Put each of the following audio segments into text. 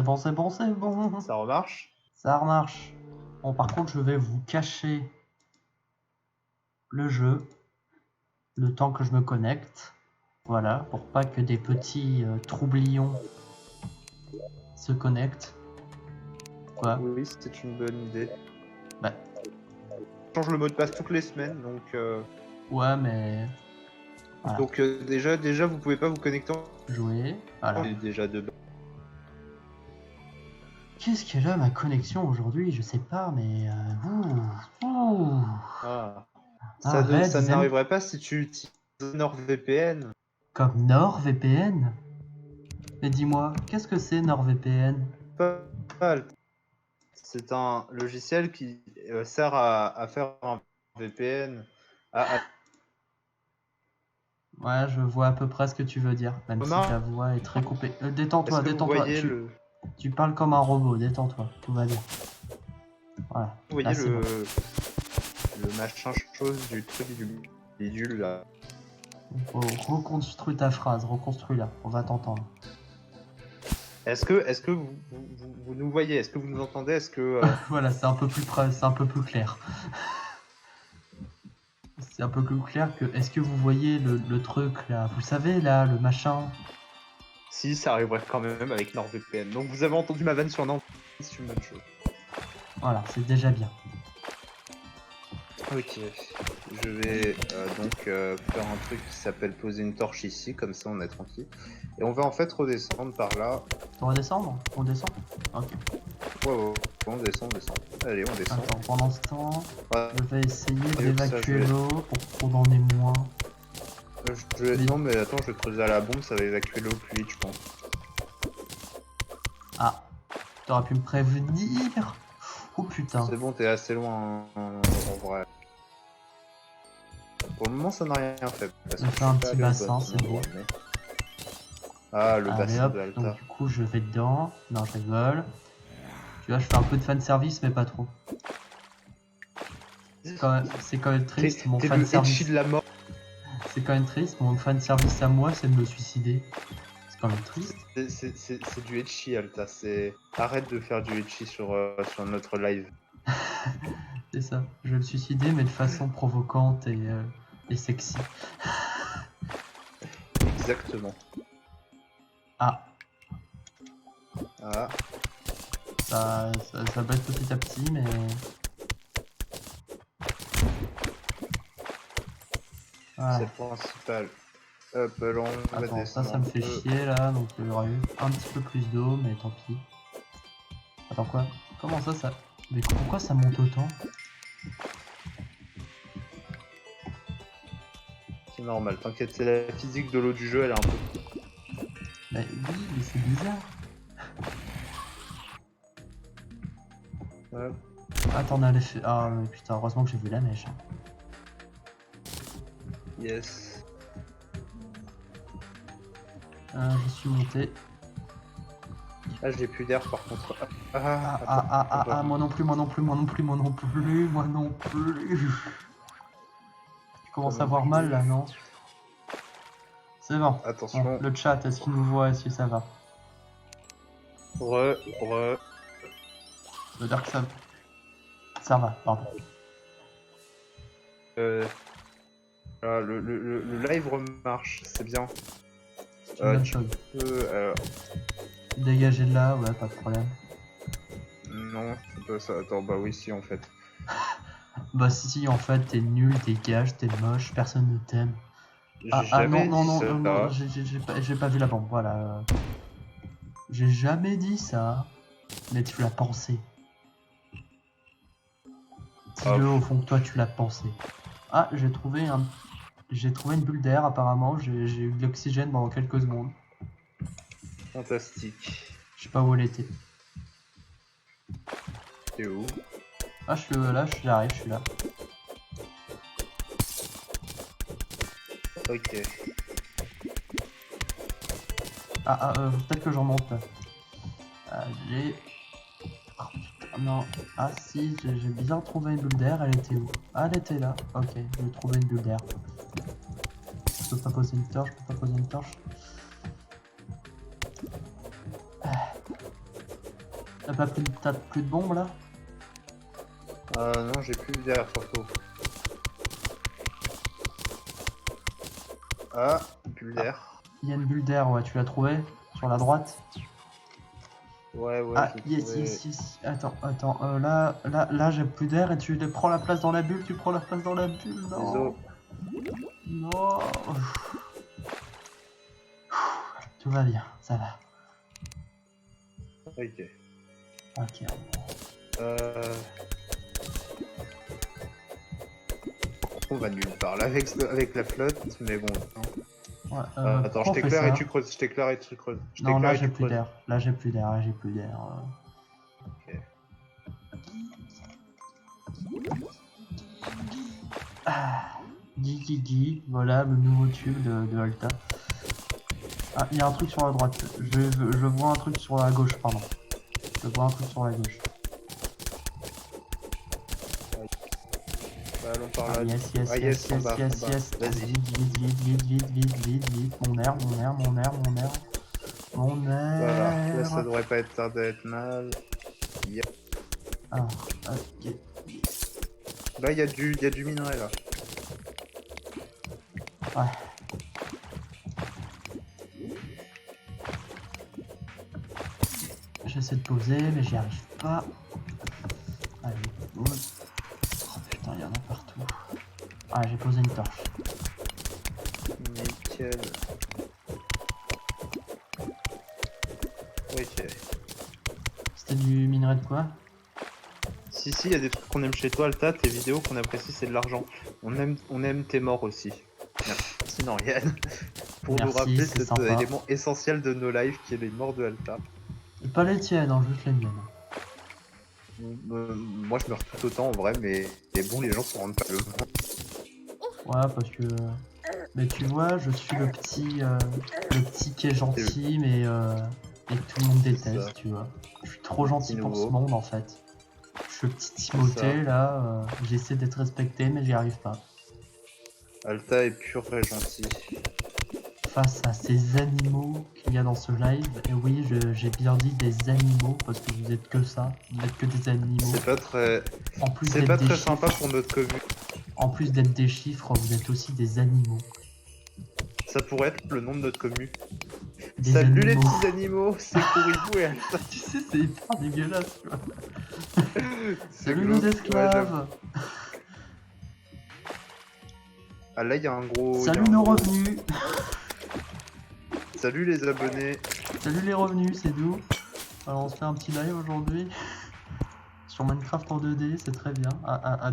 bon, c'est bon, c'est bon, c'est bon. Ça remarche? Ça remarche. Bon, par contre, je vais vous cacher le jeu le temps que je me connecte. Voilà, pour pas que des petits troublions se connectent. Quoi? Oui, c'était une bonne idée. Bah, Je change le mot de passe toutes les semaines, donc... ouais, mais... Voilà. Donc déjà, vous pouvez pas vous connecter en... Jouer, voilà. Déjà de... Qu'est-ce qu'elle a ma connexion aujourd'hui? Je sais pas, mais... ouh. Ah. Arrête, Ça Zen. n'arriverait pas si tu utilises NordVPN. Comme NordVPN? Mais dis-moi, qu'est-ce que c'est NordVPN? C'est un logiciel qui sert à faire un VPN. Ouais, je vois à peu près ce que tu veux dire, même si ta voix est très coupée. Détends-toi, détends-toi. Tu parles comme un robot, détends-toi, tout va bien. Voilà. Vous voyez là, c'est bon. le machin chose du truc du bidule là. Reconstruis ta phrase, reconstruis-la, on va t'entendre. Est-ce que vous nous voyez? Est-ce que vous nous entendez? Est-ce que voilà, c'est un peu plus clair. C'est un peu plus clair que... Est-ce que vous voyez le truc là? Vous savez là, le machin? Si, ça arriverait quand même avec NordVPN. Donc vous avez entendu ma vanne sur Nord, c'est une bonne chose. Voilà, c'est déjà bien. Ok, je vais donc faire un truc qui s'appelle poser une torche ici, comme ça on est tranquille. Et on va en fait redescendre par là. On redescendre? On descend? Ok. Ouais, on descend, Allez, on descend. Attends, pendant ce temps, Ouais. je vais essayer d'évacuer l'eau pour qu'on en ait moins. Non mais attends, je vais creuser à la bombe, ça va évacuer l'eau plus vite je pense. Ah, t'aurais pu me prévenir. Oh putain. C'est bon, t'es assez loin en vrai. Pour le moment ça n'a rien fait. Je fais un petit bassin, c'est bon. Mais... Ah, le bassin hop, de Alta. donc du coup je vais dedans. Non, je rigole. Tu vois, je fais un peu de fanservice, mais pas trop. C'est quand même triste, mon fanservice. de la mort. C'est quand même triste, mon fanservice à moi, c'est de me suicider. C'est quand même triste. C'est du etchi, Alta. Arrête de faire du etchi sur notre live. C'est ça. Je vais me suicider, mais de façon provocante et sexy. Exactement. Ah. Ah. Ça baisse petit à petit, mais... Voilà. C'est le principal. Hop, alors on va descendre. Ça me fait chier là, donc il y aura eu un petit peu plus d'eau, mais tant pis. Attends, quoi? Comment ça... Mais pourquoi ça monte autant? C'est normal, t'inquiète, c'est la physique de l'eau du jeu, elle est un peu... Mais oui, mais c'est bizarre. Ouais. Attends, on a l'effet... Ah mais putain, heureusement que j'ai vu la mèche. Yes. Je suis monté. Ah, j'ai plus d'air par contre. Moi non plus. Tu commences à avoir mal là, non? C'est bon. Attention. Bon, le chat, est-ce qu'il nous voit? Est-ce que ça va? Ça veut dire que ça va, pardon. Le live remarche, c'est bien. C'est une bonne chose. Dégager de là, ouais, pas de problème. Non, c'est pas ça. Attends, bah oui, si en fait. Bah si, en fait, t'es nul, dégage, t'es moche, personne ne t'aime. Non, j'ai pas vu la bombe, voilà. J'ai jamais dit ça, mais tu l'as pensé. Dis-le au fond que toi tu l'as pensé. Ah, j'ai trouvé une bulle d'air apparemment, j'ai eu de l'oxygène pendant quelques secondes. Fantastique. Je sais pas où elle était. T'es où? Ah, j'arrive, je suis là. Ok. Peut-être que j'en monte là. Allez. Oh, putain, non. Ah si, j'ai bien trouvé une bulle d'air, elle était où? Ah, elle était là. Ok, j'ai trouvé une bulle d'air. Je peux pas poser une torche, T'as plus de bombes là? Non, j'ai plus d'air surtout. Ah, bulle d'air. Il y a une bulle d'air, ouais, tu l'as trouvé? Sur la droite? Ouais, Ah, j'ai yes, trouvé. yes. Attends, là, j'ai plus d'air et tu prends la place dans la bulle, tu prends la place dans la bulle, non. Désolé. Non. Tout va bien, ça va. Ok. Ok. On va nulle part là avec la flotte, mais bon. Ouais, Attends, pourquoi je on fait t'éclaire et ça? tu creuses, je t'éclaire et tu creuses. Non, là j'ai plus d'air. Là j'ai plus d'air. Ok. Guigui, voilà le nouveau tube de Alta. Ah, il y a un truc sur la droite. Je vois un truc sur la gauche, pardon. Je vois un truc sur la gauche. Bah, allons par là. Ah, yes. Vas-y. Vite. Mon air. Voilà, là ça devrait pas être tardé à être mal. Yeah. Ah, ok. Là il y a du minerai là. Ouais. J'essaie de poser, mais j'y arrive pas. Allez, pose. Oh putain, il y en a partout. Ah, j'ai posé une torche. Nickel. Ok. C'était du minerai de quoi? Si, il y a des trucs qu'on aime chez toi, Alta, tes vidéos qu'on apprécie, c'est de l'argent. On aime tes morts aussi. Merci Norian. Pour nous Merci, rappeler c'est cet sympa. élément essentiel de nos lives qui est les morts de Alta. Et pas les tiennes, hein, juste les miennes. Moi je meurs tout autant en vrai, mais bon, les gens s'en rendent pas le Ouais, parce que... Mais tu vois, je suis le petit qui est gentil, mais et que tout le monde déteste, ça. tu vois. Je suis trop gentil pour ce nouveau. monde, en fait. Je suis le petit Timothée, là, j'essaie d'être respecté, mais j'y arrive pas. Alta est pur et gentil. Face à ces animaux qu'il y a dans ce live, et oui, j'ai bien dit des animaux, parce que vous êtes que ça, vous êtes que des animaux. C'est pas très, En plus c'est d'être pas des très chiffres, sympa pour notre commune. en plus d'être des chiffres, vous êtes aussi des animaux. Ça pourrait être le nom de notre commune. Des Salut les animaux. petits animaux, c'est Kouribou et Alta. Tu sais, c'est hyper dégueulasse, quoi. Salut glauque. nos esclaves. Ah là, il y a un gros. Salut nos revenus. Salut les abonnés. Salut les revenus, c'est doux. Alors on se fait un petit live aujourd'hui. Sur Minecraft en 2D, c'est très bien.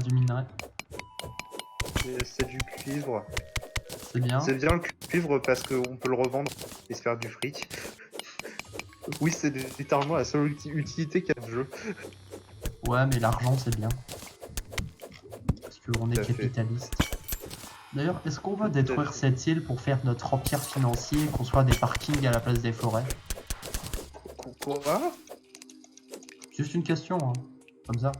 Du minerai. C'est du cuivre. C'est bien. C'est bien le cuivre parce qu'on peut le revendre et se faire du fric. Oui, c'est littéralement la seule utilité qu'il y a de jeu. Ouais, mais l'argent c'est bien. Parce qu'on est Tout à fait. capitaliste. D'ailleurs, est-ce qu'on va détruire cette île pour faire notre empire financier et construire des parkings à la place des forêts? Quoi? Juste une question, hein. Comme ça.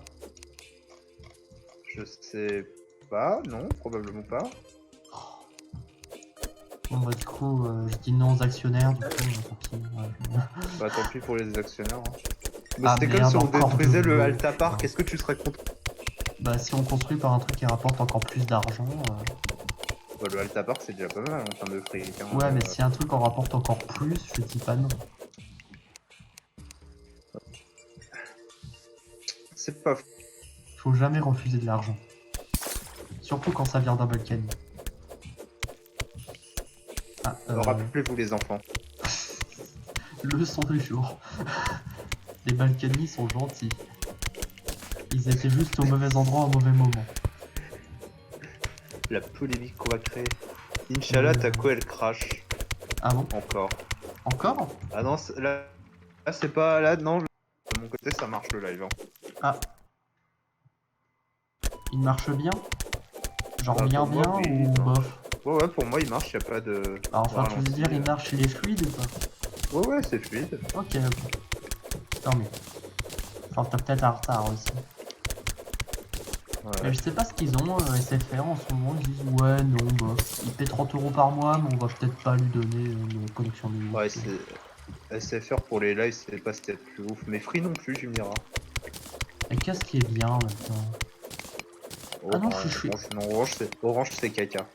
Je sais pas, non, probablement pas. Bon bah du coup, je dis non aux actionnaires, du coup, tant pis. Ouais, Bah tant pis pour les actionnaires. Hein. Mais Ah, c'était comme merde, si on encore détruisait de le l'eau. Alta Park, est-ce que tu serais content? Bah si on construit par un truc qui rapporte encore plus d'argent... Bah, le Alta Park c'est déjà pas mal en termes de fric. Hein. Ouais, mais si un truc en rapporte encore plus, je dis pas non. C'est pas fou. Faut jamais refuser de l'argent. Surtout quand ça vient d'un Balkany. Ah, Rappelez-vous les enfants. leçon du jour. Les Balkany sont gentils. Ils étaient juste au mauvais endroit au mauvais moment. La polémique qu'on va créer. Inch'Allah, ta quoi elle crash. Ah bon? Encore. Encore? Ah non, là c'est pas... Là, non. De mon côté, ça marche le live. Hein. Ah. Il marche bien? Genre Bah, bien pour moi, bien oui, ou il marche. bof? Ouais, pour moi il marche, y a pas de... Alors, enfin, tu veux ralenti, dire, il marche, il est fluide ou pas? Ouais, c'est fluide. Ok. Tant mieux. Enfin, t'as peut-être un retard aussi. Ouais. Mais je sais pas ce qu'ils ont, SFR en ce moment, ils disent ouais, non, bof. Il paie 30 € par mois, mais on va peut-être pas lui donner une connexion de Ouais, SFR pour les lives, c'est pas ce qu'il y a de plus ouf. Mais Free non plus, tu me diras. Et qu'est-ce qui est bien maintenant? Ah non, je suis... Non, Orange, c'est caca.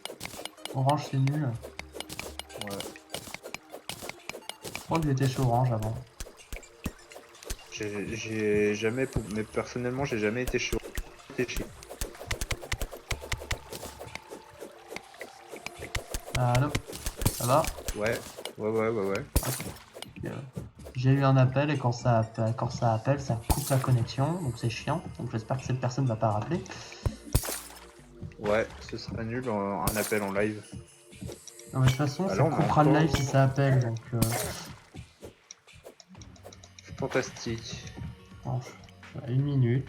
Orange, c'est nul. Ouais. Je crois que j'étais chez Orange avant. J'ai jamais... Mais personnellement, j'ai jamais été chez Orange. J'étais chez... Allô? Ça va? Ouais. Euh, J'ai eu un appel et quand ça appelle, ça coupe la connexion, donc c'est chiant. Donc j'espère que cette personne va pas rappeler. Ouais, ce serait nul un appel en live. Non mais de toute façon, Ah ça là, on a coupera le encore- live si ça appelle, donc... Fantastique. Bon, 1 minute.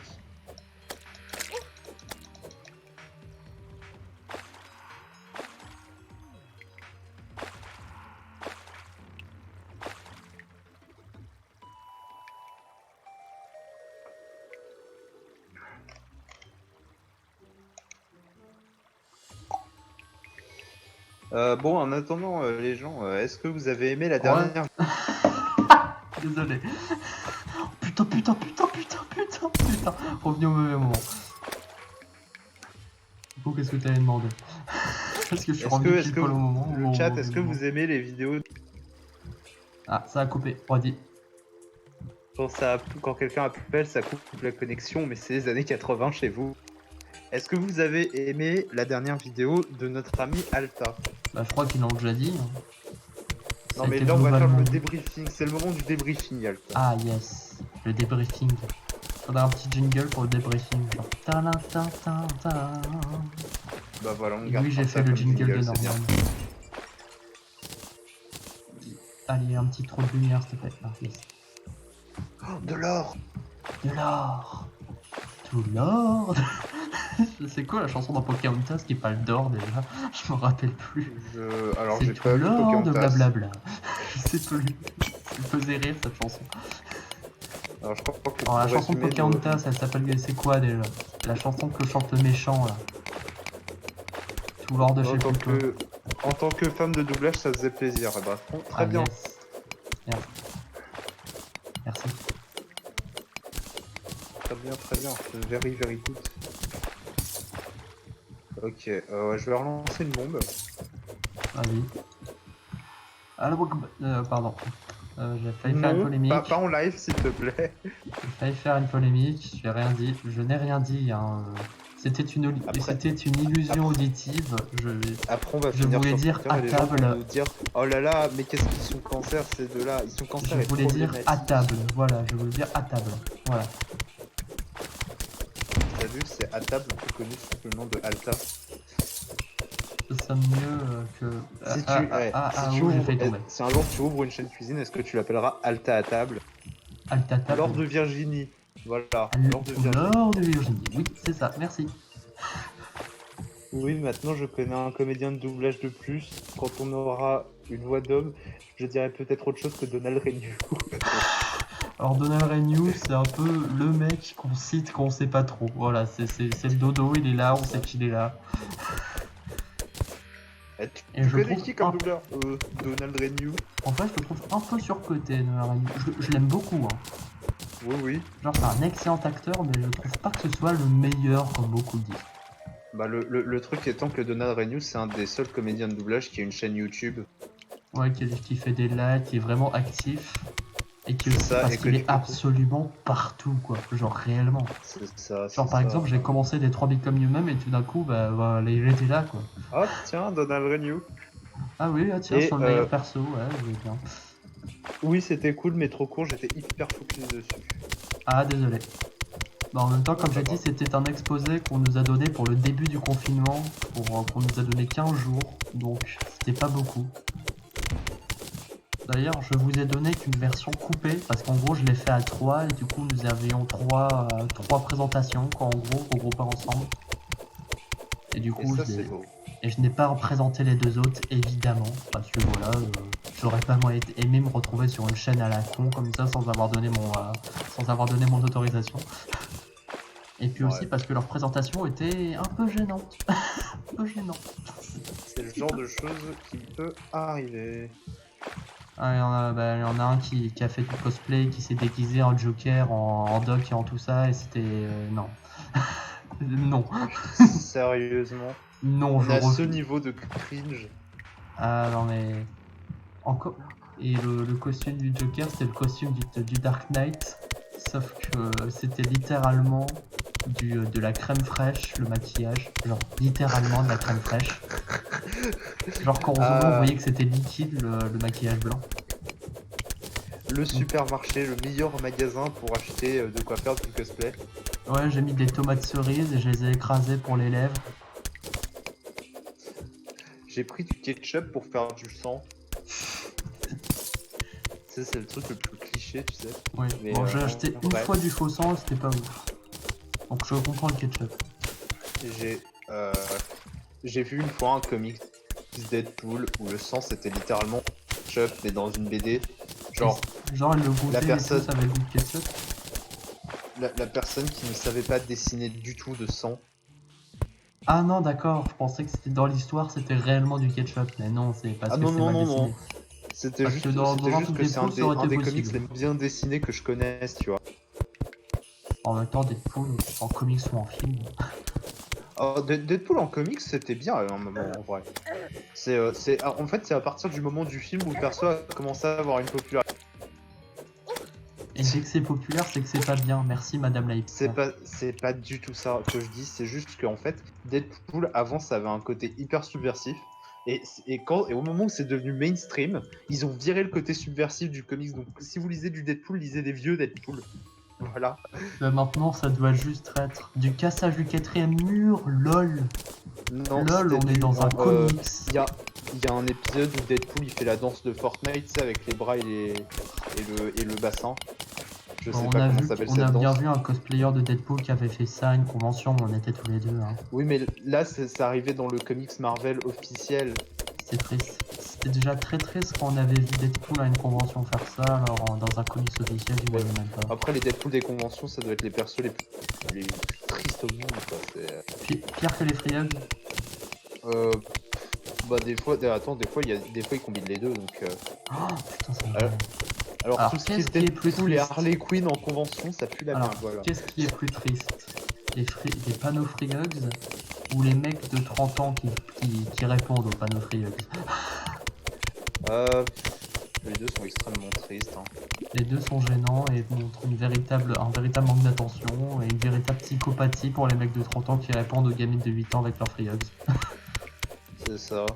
Bon, en attendant, les gens, est-ce que vous avez aimé la Ouais. dernière... Désolé. Putain. Revenu au mauvais moment. Du coup, qu'est-ce que t'avais demandé? Parce que je suis revenu pile poil au moment où... Le chat, est-ce que vous aimez les vidéos Ah, ça a coupé, redit. quand quelqu'un appelle, ça coupe la connexion, mais c'est les années 80 chez vous. Est-ce que vous avez aimé la dernière vidéo de notre ami Alta? Bah, je crois qu'ils l'ont déjà dit. Non mais là on va faire le débriefing, c'est le moment du débriefing Alta. Ah yes, le débriefing. Faudrait un petit jingle pour le débriefing. Genre... Bah voilà, on Et garde oui, j'ai ça fait le comme jingle de c'est bien. Norman. Allez, un petit trop de lumière, s'il te plaît. Ah, yes. Oh, de l'or. De l'or. Tout l'or. C'est quoi la chanson dans Pocahontas qui parle d'or déjà? Je me rappelle plus. Alors C'est j'ai tout pas vu l'or de Pocahontas. blablabla. Je sais plus. Ça me faisait rire cette chanson. Alors je crois que Alors la pour chanson de résumer, Pocahontas, elle s'appelle... C'est quoi déjà? La chanson que chante le méchant là. Tout l'or de je sais plus quoi. en tant que femme de doublage, ça faisait plaisir. Et bah, bon, très bien. Yes. Merci. Très bien. Very good. Ok, je vais relancer une bombe. Vas-y. Alors, pardon. J'ai failli faire une polémique. Pas en live, s'il te plaît. J'ai failli faire une polémique. J'ai rien dit. Je n'ai rien dit. Hein. C'était une illusion auditive. Après, on va je voulais dire à table. Nous dire, oh là là, mais qu'est-ce qu'ils sont cancer ces deux-là? Ils sont cancer. Je voulais dire à table. Voilà, je voulais dire à table. Voilà. T'as vu, c'est à table plus connu sous le nom de Alta. Ça sonne mieux que. Si un jour tu ouvres une chaîne cuisine, est-ce que tu l'appelleras Alta à table? Alta à table. Lord de Virginie. Voilà. Lord de Virginie. Oui, c'est ça. Merci. Oui, maintenant je connais un comédien de doublage de plus. Quand on aura une voix d'homme, je dirais peut-être autre chose que Donald Renew. Alors Donald Renew, c'est un peu le mec qu'on cite qu'on sait pas trop. Voilà, c'est le dodo, il est là, on sait qu'il est là. Et je connais qui comme doubleur Donald Renew. En fait, je le trouve un peu surcoté, Donald Renew. Je l'aime beaucoup. Hein. Oui. Genre, c'est un excellent acteur, mais je trouve pas que ce soit le meilleur, comme beaucoup disent. Bah, le truc étant que Donald Renew, c'est un des seuls comédiens de doublage qui a une chaîne YouTube. Ouais, qui fait des lives, qui est vraiment actif. Et qui aussi, parce qu'il est absolument partout, quoi. Genre, réellement. C'est ça. Genre, par exemple, j'ai commencé des 3 Become Human, et tout d'un coup, il était là, quoi. Ah, tiens, Donald Renew. Ah oui, tiens, sur le meilleur perso, ouais, bien. Oui, c'était cool, mais trop court, j'étais hyper focus dessus. Ah, désolé. Bah, en même temps, comme j'ai dit, c'était un exposé qu'on nous a donné pour le début du confinement, qu'on nous a donné 15 jours, donc c'était pas beaucoup. D'ailleurs, je vous ai donné qu'une version coupée, parce qu'en gros, je l'ai fait à 3, et du coup, nous avions 3 présentations, quoi, en gros, regroupées ensemble. Et du coup, je n'ai pas représenté les deux autres, évidemment, parce que voilà, j'aurais pas aimé me retrouver sur une chaîne à la con comme ça sans avoir donné mon autorisation. Et puis aussi parce que leur présentation était un peu gênante. C'est le genre de chose qui peut arriver. Ah, il y en a un qui a fait du cosplay, qui s'est déguisé en Joker, en Doc et en tout ça, et c'était... non. Non. Sérieusement, Non, on je est à ce refuse. niveau de cringe. Ah non mais... Encore... Et le costume du Joker, c'était le costume du Dark Knight, sauf que c'était littéralement de la crème fraîche, le maquillage. Genre, littéralement de la crème fraîche. Genre, quand on zoomait, on Ah, voyait que c'était liquide, le maquillage blanc. le supermarché, le meilleur magasin pour acheter de quoi faire du cosplay. Ouais, j'ai mis des tomates cerises et je les ai écrasées pour les lèvres. J'ai pris du ketchup pour faire du sang. Ça, c'est le truc le plus cliché, tu sais. Oui, Mais bon, j'ai acheté en une vrai, fois du faux sang, c'était pas ouf. Donc je comprends le ketchup. j'ai euh, j'ai vu une fois un comics Deadpool où le sang c'était littéralement ketchup, mais dans une BD. Genre, Genre, le la goûter et tout, personne, ça avait le goût de ketchup. la personne qui ne savait pas dessiner du tout de sang. Ah non, d'accord, je pensais que c'était dans l'histoire, c'était réellement du ketchup. Mais non, c'est parce Ah que non, c'est non, mal non, non. dessiné. Parce que C'était dans un juste truc que c'est Deadpool, ça aurait un été des comics possible. les bien dessinés que je connaisse, tu vois. En même temps, Deadpool, en comics ou en film. Oh, Deadpool en comics, c'était bien à un moment, en vrai. En fait, c'est à partir du moment du film où le perso a commencé à avoir une popularité. Et dès que c'est populaire, c'est que c'est pas bien. Merci, Madame la hipster. C'est pas du tout ça que je dis, c'est juste qu'en fait, Deadpool, avant, ça avait un côté hyper subversif. Et au moment où c'est devenu mainstream, ils ont viré le côté subversif du comics. Donc, si vous lisez du Deadpool, lisez des vieux Deadpool. Voilà. Maintenant, ça doit juste être du cassage du quatrième mur, lol. Non, Lol, c'était on est dans un comics. il y a un épisode où Deadpool il fait la danse de Fortnite, tu sais, avec les bras et le bassin. Je sais pas comment s'appelle On a cette bien danse. vu un cosplayer de Deadpool qui avait fait ça à une convention où on était tous les deux. Hein. Oui, mais là, ça arrivait dans le comics Marvel officiel. C'est triste. C'était déjà très triste quand on avait vu Deadpool à une convention faire ça, alors dans un comics officiel, je Mais voyais même pas. après, les Deadpool des conventions, ça doit être les persos les plus tristes au monde, quoi. Pire que les Free Hugs. Euh, bah, des fois, ils combinent les deux, donc. Oh, putain, ça Alors, alors, tout ce qui qu'est-ce est qui est plus Deadpool et triste Harley Quinn en convention, ça pue la Alors, merde, voilà. qu'est-ce qui est plus triste les panneaux Free Hugs ou les mecs de 30 ans qui répondent aux panneaux Free Hugs? Euh, les deux sont extrêmement tristes, hein. Les deux sont gênants et montrent un véritable manque d'attention et une véritable psychopathie pour les mecs de 30 ans qui répondent aux gamines de 8 ans avec leurs Free Hugs. C'est ça.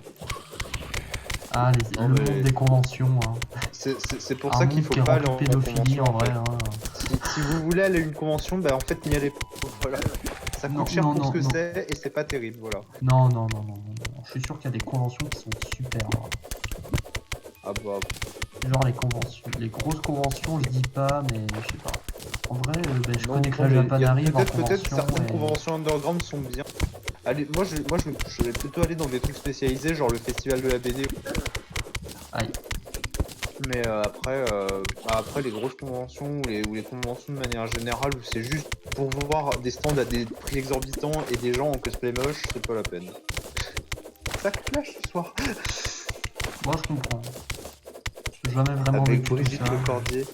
Ah, Non, le mais monde des conventions. Hein. c'est pour Un ça qu'il monde faut qui est pas aller rempli de en pédophilie convention, en en vrai. fait. Hein. Si vous voulez aller à une convention, bah en fait n'y allez pas. Voilà. Ça Non, coûte cher non, pour non, ce que non. c'est et c'est pas terrible, voilà. Non, non, non, non, non, non. Je suis sûr qu'il y a des conventions qui sont super. Hein. Ah bah, Genre les conventions, les grosses conventions, je dis pas, mais je sais pas. En vrai, je non, connais que non, la mais il y a Japan arrive en peut-être convention. certaines Et... conventions underground sont bien. Allez, je vais plutôt aller dans des trucs spécialisés, genre le festival de la BD. Aïe. Mais après les grosses conventions ou les conventions de manière générale où c'est juste pour voir des stands à des prix exorbitants et des gens en cosplay moche, c'est pas la peine. Ça clash ce soir. Moi je comprends. J'ai jamais vraiment Avec vécu tout Brigitte ça. Lecordier,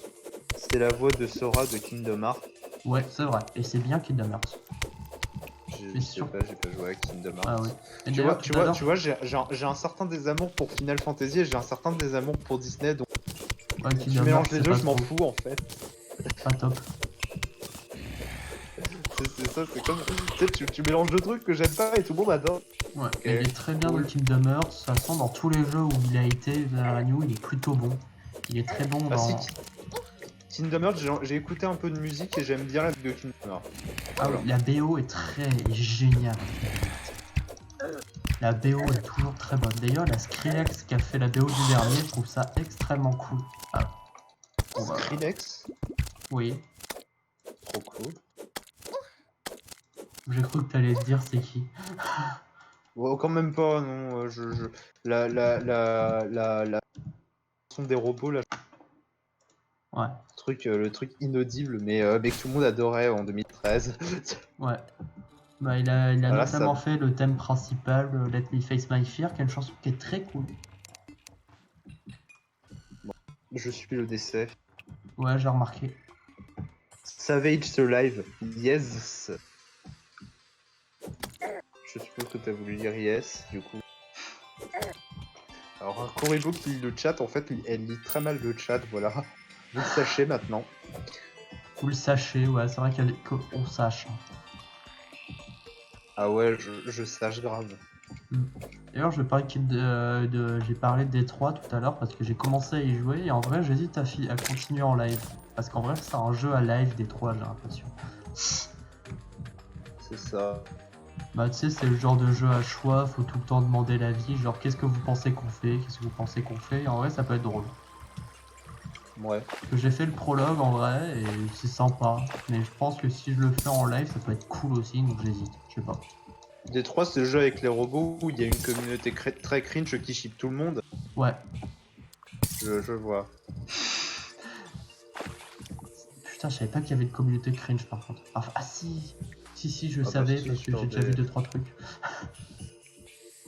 c'est la voix de Sora de Kingdom Hearts. Ouais, c'est vrai. Et c'est bien Kingdom Hearts. Je sais sûr. pas, j'ai pas joué à Kingdom Hearts. Ah ouais. Et Tu d'ailleurs, vois, tout à l'heure, j'ai un certain désamour pour Final Fantasy et j'ai un certain désamour pour Disney, donc ouais, si tu Kingdom mélanges Hearts, les c'est deux, pas je m'en trop. fous en fait. Pas top. C'est ça, c'est comme. Tu sais, tu mélanges deux trucs que j'aime pas et tout le monde adore. Ouais. Ok, Et il est très bien cool. dans Kingdom Hearts. De toute façon, dans tous les jeux où il a été vers la New, il est plutôt bon. Il est très bon Ah si, dans. Kingdom Hearts, j'ai écouté un peu de musique et j'aime bien la musique de Kingdom Hearts. Ah Voilà. oui, la BO est géniale. La BO est toujours très bonne. D'ailleurs, la Skrillex qui a fait la BO du dernier, je trouve ça extrêmement cool. Ah. Bon, bah, Skrillex, oui, trop cool. j'ai cru que t'allais te dire c'est qui. Bon, quand même pas, non. La son des robots, là, Ouais, le truc inaudible, mais que tout le monde adorait en 2013. ouais. Bah, il a Voilà, notamment fait le thème principal, Let Me Face My Fear, qui est une chanson qui est très cool. Je suis le décès. Ouais, j'ai remarqué. Savage Survive. Yes. Je suppose que t'as voulu dire yes, du coup. Alors, Corrigo qui lit le chat, en fait, elle lit très mal le chat, voilà. Vous le sachez maintenant. Vous le sachez, ouais, c'est vrai qu'on sache. Ah ouais, je sache grave. D'ailleurs, j'ai parlé de Détroit tout à l'heure parce que j'ai commencé à y jouer et en vrai, j'hésite à continuer en live. Parce qu'en vrai, c'est un jeu à live Détroit, j'ai l'impression. C'est ça. Bah, tu sais, c'est le genre de jeu à choix, faut tout le temps demander l'avis. Genre, qu'est-ce que vous pensez qu'on fait? Qu'est-ce que vous pensez qu'on fait? Et en vrai, ça peut être drôle. Ouais. Parce que j'ai fait le prologue en vrai et c'est sympa. Mais je pense que si je le fais en live, ça peut être cool aussi, donc j'hésite. Je sais pas. Détroit, c'est le jeu avec les robots où il y a une communauté très cringe qui ship tout le monde. Ouais. Je vois. Putain, je savais pas qu'il y avait de communauté cringe par contre. Ah si. Si, je bah, savais si, parce que sur j'ai déjà des- vu 2-3 trucs.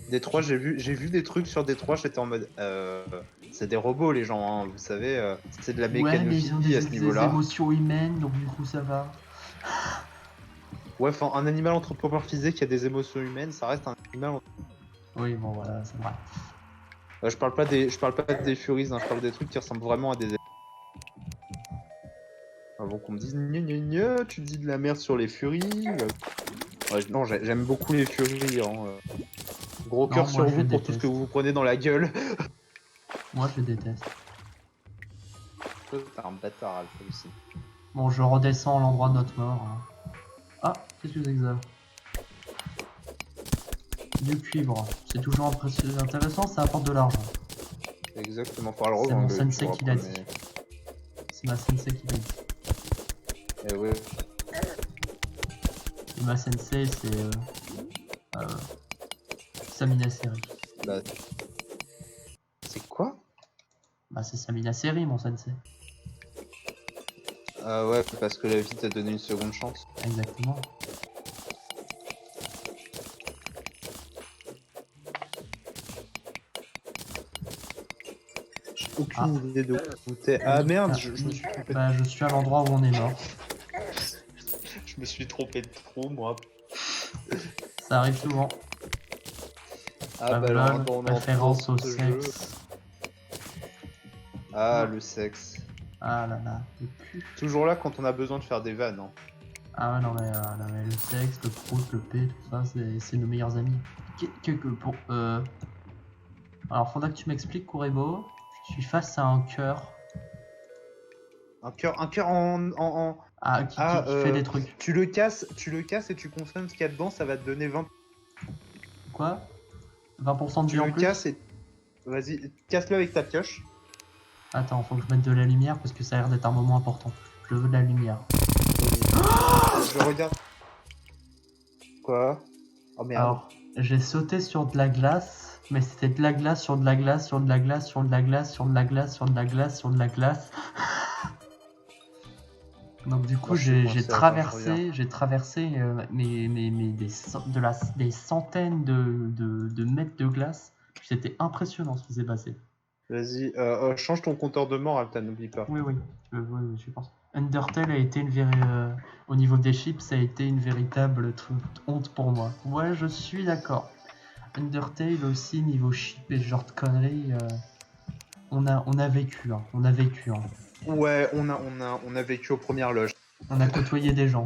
Détroit, j'ai vu des trucs sur Détroit, j'étais en mode. C'est des robots, les gens, hein, vous savez. C'est de la Ouais, mais ils ont mécanophilie à ce des niveau-là. émotions humaines, donc du coup ça va. Ouais, enfin, un animal anthropomorphisé qui a des émotions humaines, ça reste un animal. Oui, bon voilà, c'est vrai. Je parle pas des Furies, hein, je parle des trucs qui ressemblent vraiment à des. Avant qu'on me dise tu dis de la merde sur les Furies. Ouais, non, j'aime beaucoup les Furies. Hein. Gros cœur Non, sur moi je vous pour tout ce déteste. que vous prenez dans la gueule. Moi je déteste. Toi, t'es un bâtard, Alpha aussi. Bon, je redescends à l'endroit de notre mort. Hein. Ah, qu'est-ce que c'est que ça? Du cuivre. C'est toujours intéressant, ça apporte de l'argent. Exactement, par le C'est mon revendre. sensei qui l'a dit. C'est ma sensei qui l'a dit. Eh ouais. Et ma sensei, c'est Samina Seri. Bah. C'est quoi? Bah, c'est Samina Seri, mon sensei. Ah ouais, parce que la vie t'a donné une seconde chance. Exactement. J'ai aucune idée de où t'es. Ah merde, je me suis trompé. Bah, je suis à l'endroit où on est mort. Je me suis trompé de trou, moi. Ça arrive souvent. Ah bah lol, alors, on est en référence au ce jeu. sexe. Ah, le sexe. Ah là là, le cul. Toujours là quand on a besoin de faire des vannes. Hein. Ah ouais, non mais le sexe, le prout, le P, tout ça, c'est nos meilleurs amis. Alors, faudra que tu m'expliques, Kurebo. Je suis face à un cœur. Un cœur en. Ah, qui fait des trucs. Tu le casses et tu consommes ce qu'il y a dedans, ça va te donner 20. Quoi? 20% de Tu vie en le plus? casses et. Vas-y, casse-le avec ta pioche. Attends, faut que je mette de la lumière parce que ça a l'air d'être un moment important. Je veux de la lumière. Je regarde. Quoi? Oh merde. Alors, j'ai sauté sur de la glace, mais c'était de la glace sur de la glace sur de la glace sur de la glace sur de la glace sur de la glace sur de la glace. Donc du coup, Moi, je suis j'ai coincé, traversé des centaines de mètres de glace. C'était impressionnant ce qui s'est passé. Vas-y, change ton compteur de mort, Alta, n'oublie pas. Oui, je pense. Undertale a été au niveau des chips, ça a été une véritable honte pour moi. Ouais, je suis d'accord. Undertale aussi, niveau chip et ce genre de conneries, on a vécu, hein. On a vécu, hein. Ouais, on a vécu aux premières loges. On a côtoyé des gens.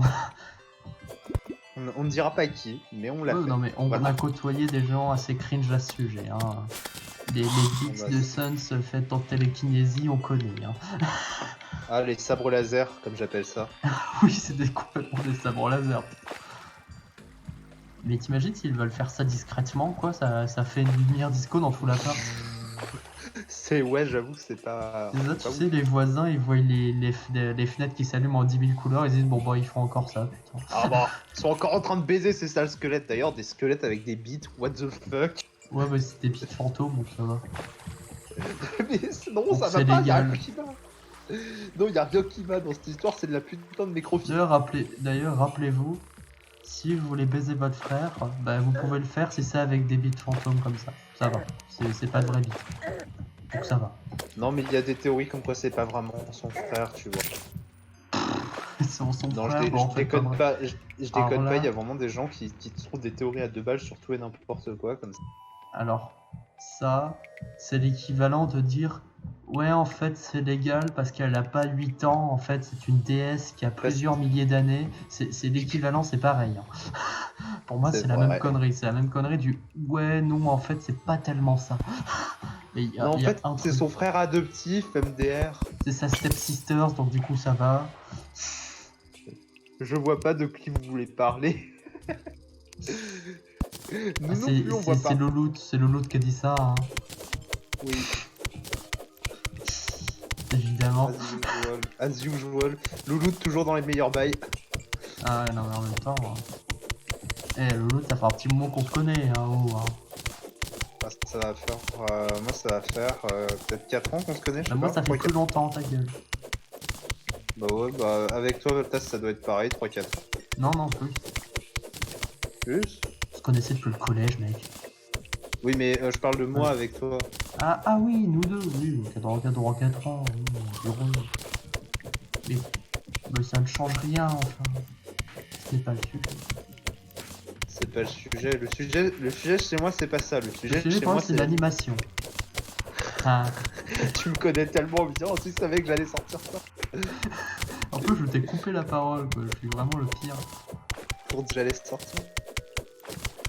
On ne dira pas qui, mais on l'a fait. Non, mais on Voilà. a côtoyé des gens assez cringe à ce sujet, hein. Les beats de Suns faites en télékinésie, on connaît, hein. Ah, les sabres laser, comme j'appelle ça. Oui, c'était complètement des sabres laser. Mais t'imagines s'ils veulent faire ça discrètement, quoi, ça fait une lumière disco dans tout l'appart. Ouais, j'avoue, c'est pas. C'est ça, c'est pas tu sais, les voisins, ils voient les fenêtres qui s'allument en 10 000 couleurs, ils disent bon, bah, ils font encore ça, putain. Ah bah, ils sont encore en train de baiser ces sales squelettes. D'ailleurs, des squelettes avec des bites, what the fuck. Ouais, bah, c'est des petites fantômes, donc ça va. Mais non, Donc ça c'est va pas, y'a légal. rien qui va. Non, y'a rien qui va dans cette histoire, c'est de la putain de nécrophilie. D'ailleurs, rappelez-vous, si vous voulez baiser votre frère, bah, vous pouvez le faire si c'est avec des bites fantômes comme ça. Ça va, c'est pas de vraies bites. Donc ça va. Non, mais il y a des théories comme quoi c'est pas vraiment son frère, tu vois. Son Non, frère, bon, en je fait, déconne vrai. pas, je Alors déconne pas, il y là, a vraiment des gens qui trouvent des théories à 2 balles sur tout et n'importe quoi comme ça. alors, ça, c'est l'équivalent de dire ouais, en fait, c'est légal parce qu'elle a pas 8 ans, en fait, c'est une déesse qui a plusieurs milliers d'années. C'est l'équivalent, c'est pareil, hein. Pour moi, C'est c'est la même vrai. connerie. C'est la même connerie du ouais, non, en fait, c'est pas tellement ça. Mais Non, en y a fait, un c'est truc. son frère adoptif, MDR. C'est sa stepsisters, donc du coup, ça va. Je vois pas de qui vous voulez parler. Ah, Nous non plus, on voit c'est pas. Loloute qui a dit ça, hein, Oui, évidemment. as usual. As usual. Loulou toujours dans les meilleurs bails. Ah ouais, non, mais en même temps. Loloute, ça fait un petit moment qu'on se connaît, hein, oh, hein. Ah, ça va faire. Moi, ça va faire peut-être 4 ans qu'on se connaît, je Bah, sais moi, pas. ça fait 3, plus 4. longtemps, ta gueule. Bah ouais, bah avec toi, Voltas, ça doit être pareil, 3-4. Non, non, plus. Plus. On se connaissait depuis le collège, mec. Oui, mais je parle de moi Ouais. avec toi. Ah oui, nous deux, oui, 4 ans, oui, environ. Mais ça ne change rien, enfin. Ce n'est pas le sujet. C'est pas le sujet. Le sujet chez moi, c'est pas ça. Le Le sujet sujet chez pour moi, moi, c'est c'est l'animation. Ah. Tu me connais tellement bien, tu savais que j'allais sortir ça. En plus, je t'ai coupé la parole, quoi. Je suis vraiment le pire. Pour que j'allais sortir.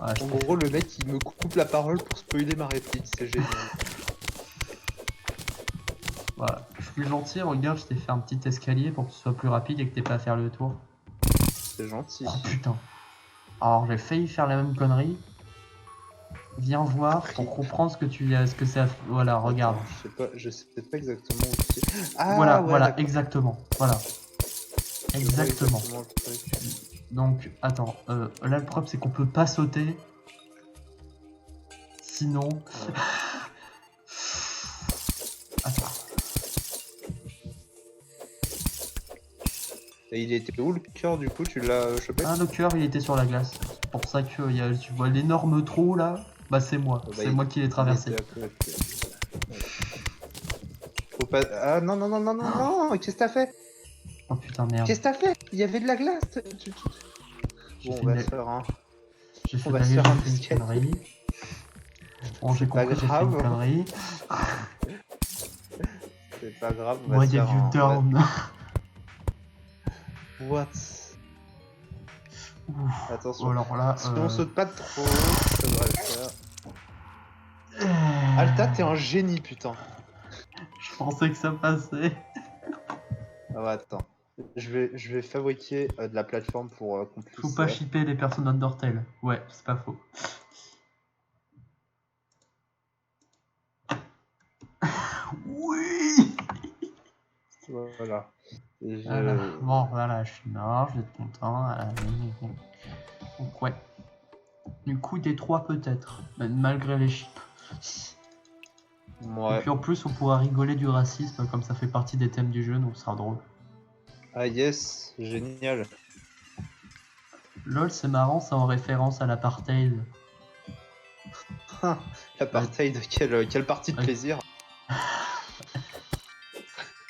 Ouais, je En t'ai gros, fait- le mec, il me coupe la parole pour spoiler ma réplique. C'est génial. Voilà. Je suis gentil, regarde, je t'ai fait un petit escalier pour que ce soit plus rapide et que t'aies pas à faire le tour. C'est gentil. Oh putain. Alors, j'ai failli faire la même connerie. Viens voir Après. pour comprendre ce que c'est. Voilà, regarde. Attends, je sais pas exactement où c'est. Ah Voilà, ouais, voilà, d'accord. exactement. Voilà. Je vois Exactement. le truc. Donc, attends. Là, le problème, c'est qu'on peut pas sauter. Sinon. Ouais. Attends. Et il était où le cœur du coup? Tu l'as chopé? Ah, le cœur, il était sur la glace. C'est pour ça que tu vois l'énorme trou là. Bah, c'est moi. Bah, C'est moi qui l'ai il traversé. était à côté. Ouais. Faut pas. Ah non, non, non, non, non, non! Qu'est-ce que t'as fait? Oh putain, merde. Qu'est-ce que t'as fait? Il y avait de la glace! J'ai Bon, fait on va une- se faire un. J'ai fait On de va la se faire un j'ai fait une escalier. connerie. Bon, j'ai C'est pas compris, j'ai fait une grave. connerie. C'est pas grave, on va Why se have faire you un. down? What? Ouf. Attention. Alors là. Si on saute pas trop, ça devrait le faire. Alta, t'es un génie, putain. Je pensais que ça passait. Ah ouais, attends. Je vais fabriquer de la plateforme pour qu'on Faut puisse. pas shipper les personnes Undertale. Ouais, c'est pas faux. Oui. Voilà. Et Voilà. Bon, voilà, je suis mort, je vais être content. Donc, ouais. Du coup, des 3 peut-être, malgré les chips. Et Ouais. puis en plus, on pourra rigoler du racisme, comme ça fait partie des thèmes du jeu, donc ce sera drôle. Ah yes, génial. LOL, c'est marrant, c'est en référence à l'apartheid. L'apartheid, quelle partie de Ouais. plaisir.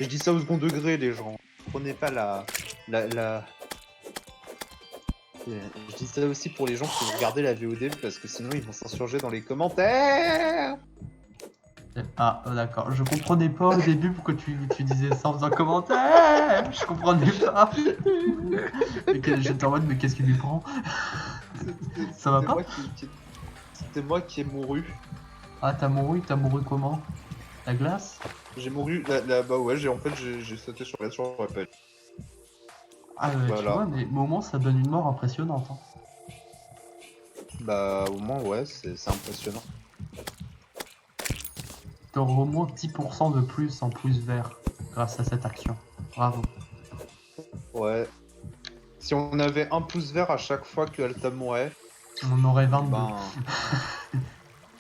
Je dis ça au second degré, les gens. Prenez pas la. Je dis ça aussi pour les gens qui vont regarder la VOD parce que sinon ils vont s'insurger dans les commentaires. Ah, d'accord. Je comprenais pas au début pourquoi tu disais ça en faisant commentaire. Je comprenais pas. J'étais en mode, mais qu'est-ce qu'il lui prend? Ça va pas? C'était moi qui ai mouru. Ah, t'as mouru comment? La glace? J'ai mouru. Bah ouais, j'ai sauté sur la sur rappel. Ah, Voilà. tu vois, mais au moins ça donne une mort impressionnante. Hein. Bah au moins ouais, c'est impressionnant. T'auras au moins 10% de plus en pouce vert grâce à cette action. Bravo. Ouais. Si on avait un pouce vert à chaque fois que Alta mourait, On aurait 22. ben.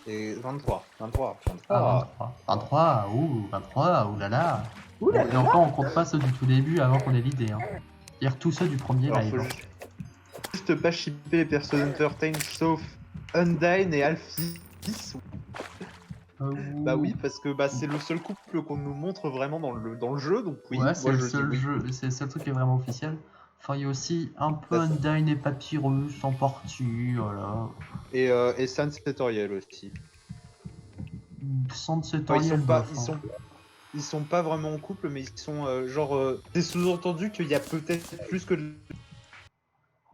Et 23. Ah, 23, ouh, 23, oulala. Et encore, on compte pas ceux du tout début avant qu'on ait l'idée. Hein. C'est-à-dire tous ceux du premier Alors live. faut juste pas shipper les personnes Entertain sauf Undyne et Alphys. Bah oui, parce que bah, c'est le seul couple qu'on nous montre vraiment dans le jeu, donc oui, Ouais, c'est moi le je dis seul oui. jeu, c'est le seul truc qui est vraiment officiel. Enfin, il y a aussi un peu Bah, ça- Undyne et Papyrus en partie, voilà. Et Sunset Oriel aussi. Sunset Enfin, Oriel, bof. Hein. ils sont pas vraiment en couple, mais ils sont genre. C'est sous-entendu qu'il y a peut-être plus que.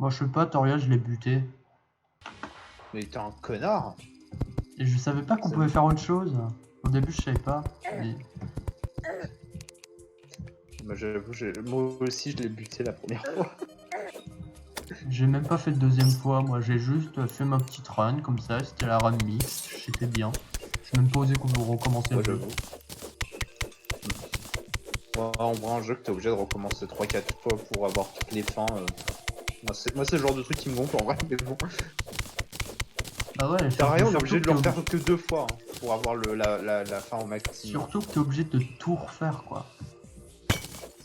Moi, je sais pas, Toriel, je l'ai buté. Mais t'es un connard. Et je savais pas qu'on Ça pouvait me- faire autre chose. Au début, je savais pas. Mais Moi, j'avoue, moi aussi je l'ai buté la première fois. j'ai même pas fait de deuxième fois. Moi, j'ai juste fait ma petite run comme ça. C'était la run mixte. J'étais bien. J'ai même pas osé recommencer Moi le jeu. j'avoue. Moi, en vrai, un jeu que t'es obligé de recommencer 3-4 fois pour avoir toutes les fins. Moi, c'est le genre de truc qui me gonfle en vrai, mais bon. Bah ouais, T'as rien, on est surtout obligé de que le t'es refaire que 2 fois hein, pour avoir la fin au maximum. surtout que t'es obligé de tout refaire, quoi.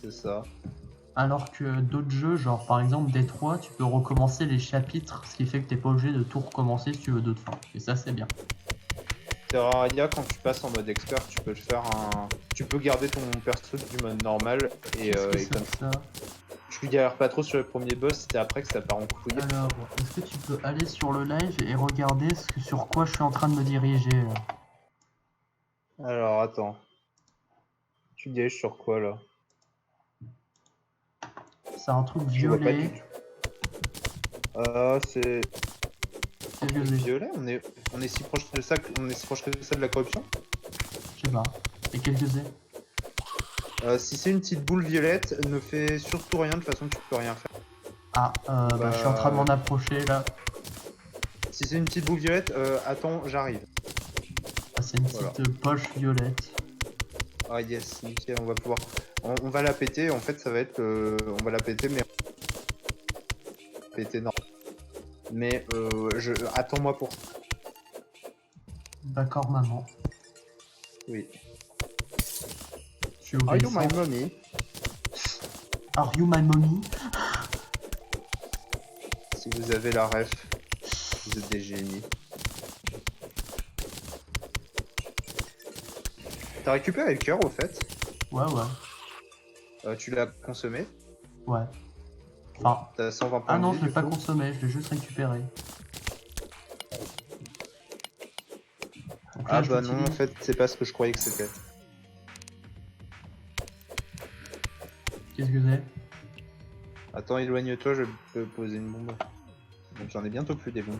C'est ça. Alors que d'autres jeux, genre par exemple Détroit, tu peux recommencer les chapitres, ce qui fait que t'es pas obligé de tout recommencer si tu veux d'autres fins. Et ça, c'est bien. Terraria, quand tu passes en mode expert, tu peux te faire un. Tu peux garder ton perso du mode normal et, Qu'est-ce que et c'est comme que ça? tu galères pas trop sur le premier boss, c'était après que ça part en couille. Alors, est-ce que tu peux aller sur le live et regarder sur quoi je suis en train de me diriger là? Alors attends. Tu diriges sur quoi là? C'est un truc Je vois pas violet. du tout. Ah, c'est. Qu'est-ce que c'est? Violet, on est si proche de ça, on est si proche que ça de la corruption. Je sais pas. Et qu'est-ce que c'est? Si c'est une petite boule violette, ne fais surtout rien, de toute façon tu peux rien faire. Ah, bah, je suis en train de m'en approcher là. Si c'est une petite boule violette, attends, j'arrive. Ah, c'est une petite Voilà. poche violette. Ah yes, nickel, on va pouvoir. On va la péter, en fait ça va être. On va la péter, mais. Péter non. Mais attends-moi pour. D'accord, maman. Oui. Je suis Are you obéissant. my mommy? Are you my mommy? Si vous avez la ref, vous êtes des génies. T'as récupéré le cœur au fait? Ouais, ouais. Tu l'as consommé? Ouais. Enfin, T'as 120 points ah de non, vie, je l'ai du pas coup. consommé, je l'ai juste récupéré. Donc là, Ah je bah non, en l'utilise. fait, c'est pas ce que je croyais que c'était. Qu'est-ce que c'est? Attends, éloigne-toi, je peux poser une bombe. Donc j'en ai bientôt plus des bombes.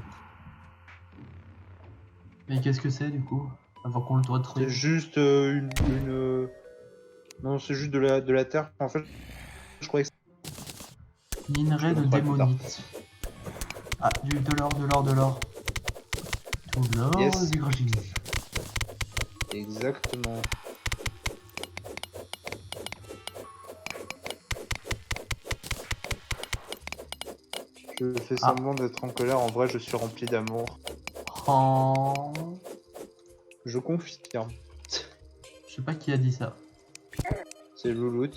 Mais qu'est-ce que c'est du coup? Avant qu'on le C'est retrouve. juste Non, c'est juste de la terre. En fait, je croyais que Minerai Je te de montrerai plus tard. démonite. Ah, de l'or, de l'or, de l'or. Tout l'or, Yes. Virginie. Exactement. Je fais Ah. semblant d'être en colère, en vrai je suis rempli d'amour. Oh. Je confirme. Je sais pas qui a dit ça. C'est Loulout.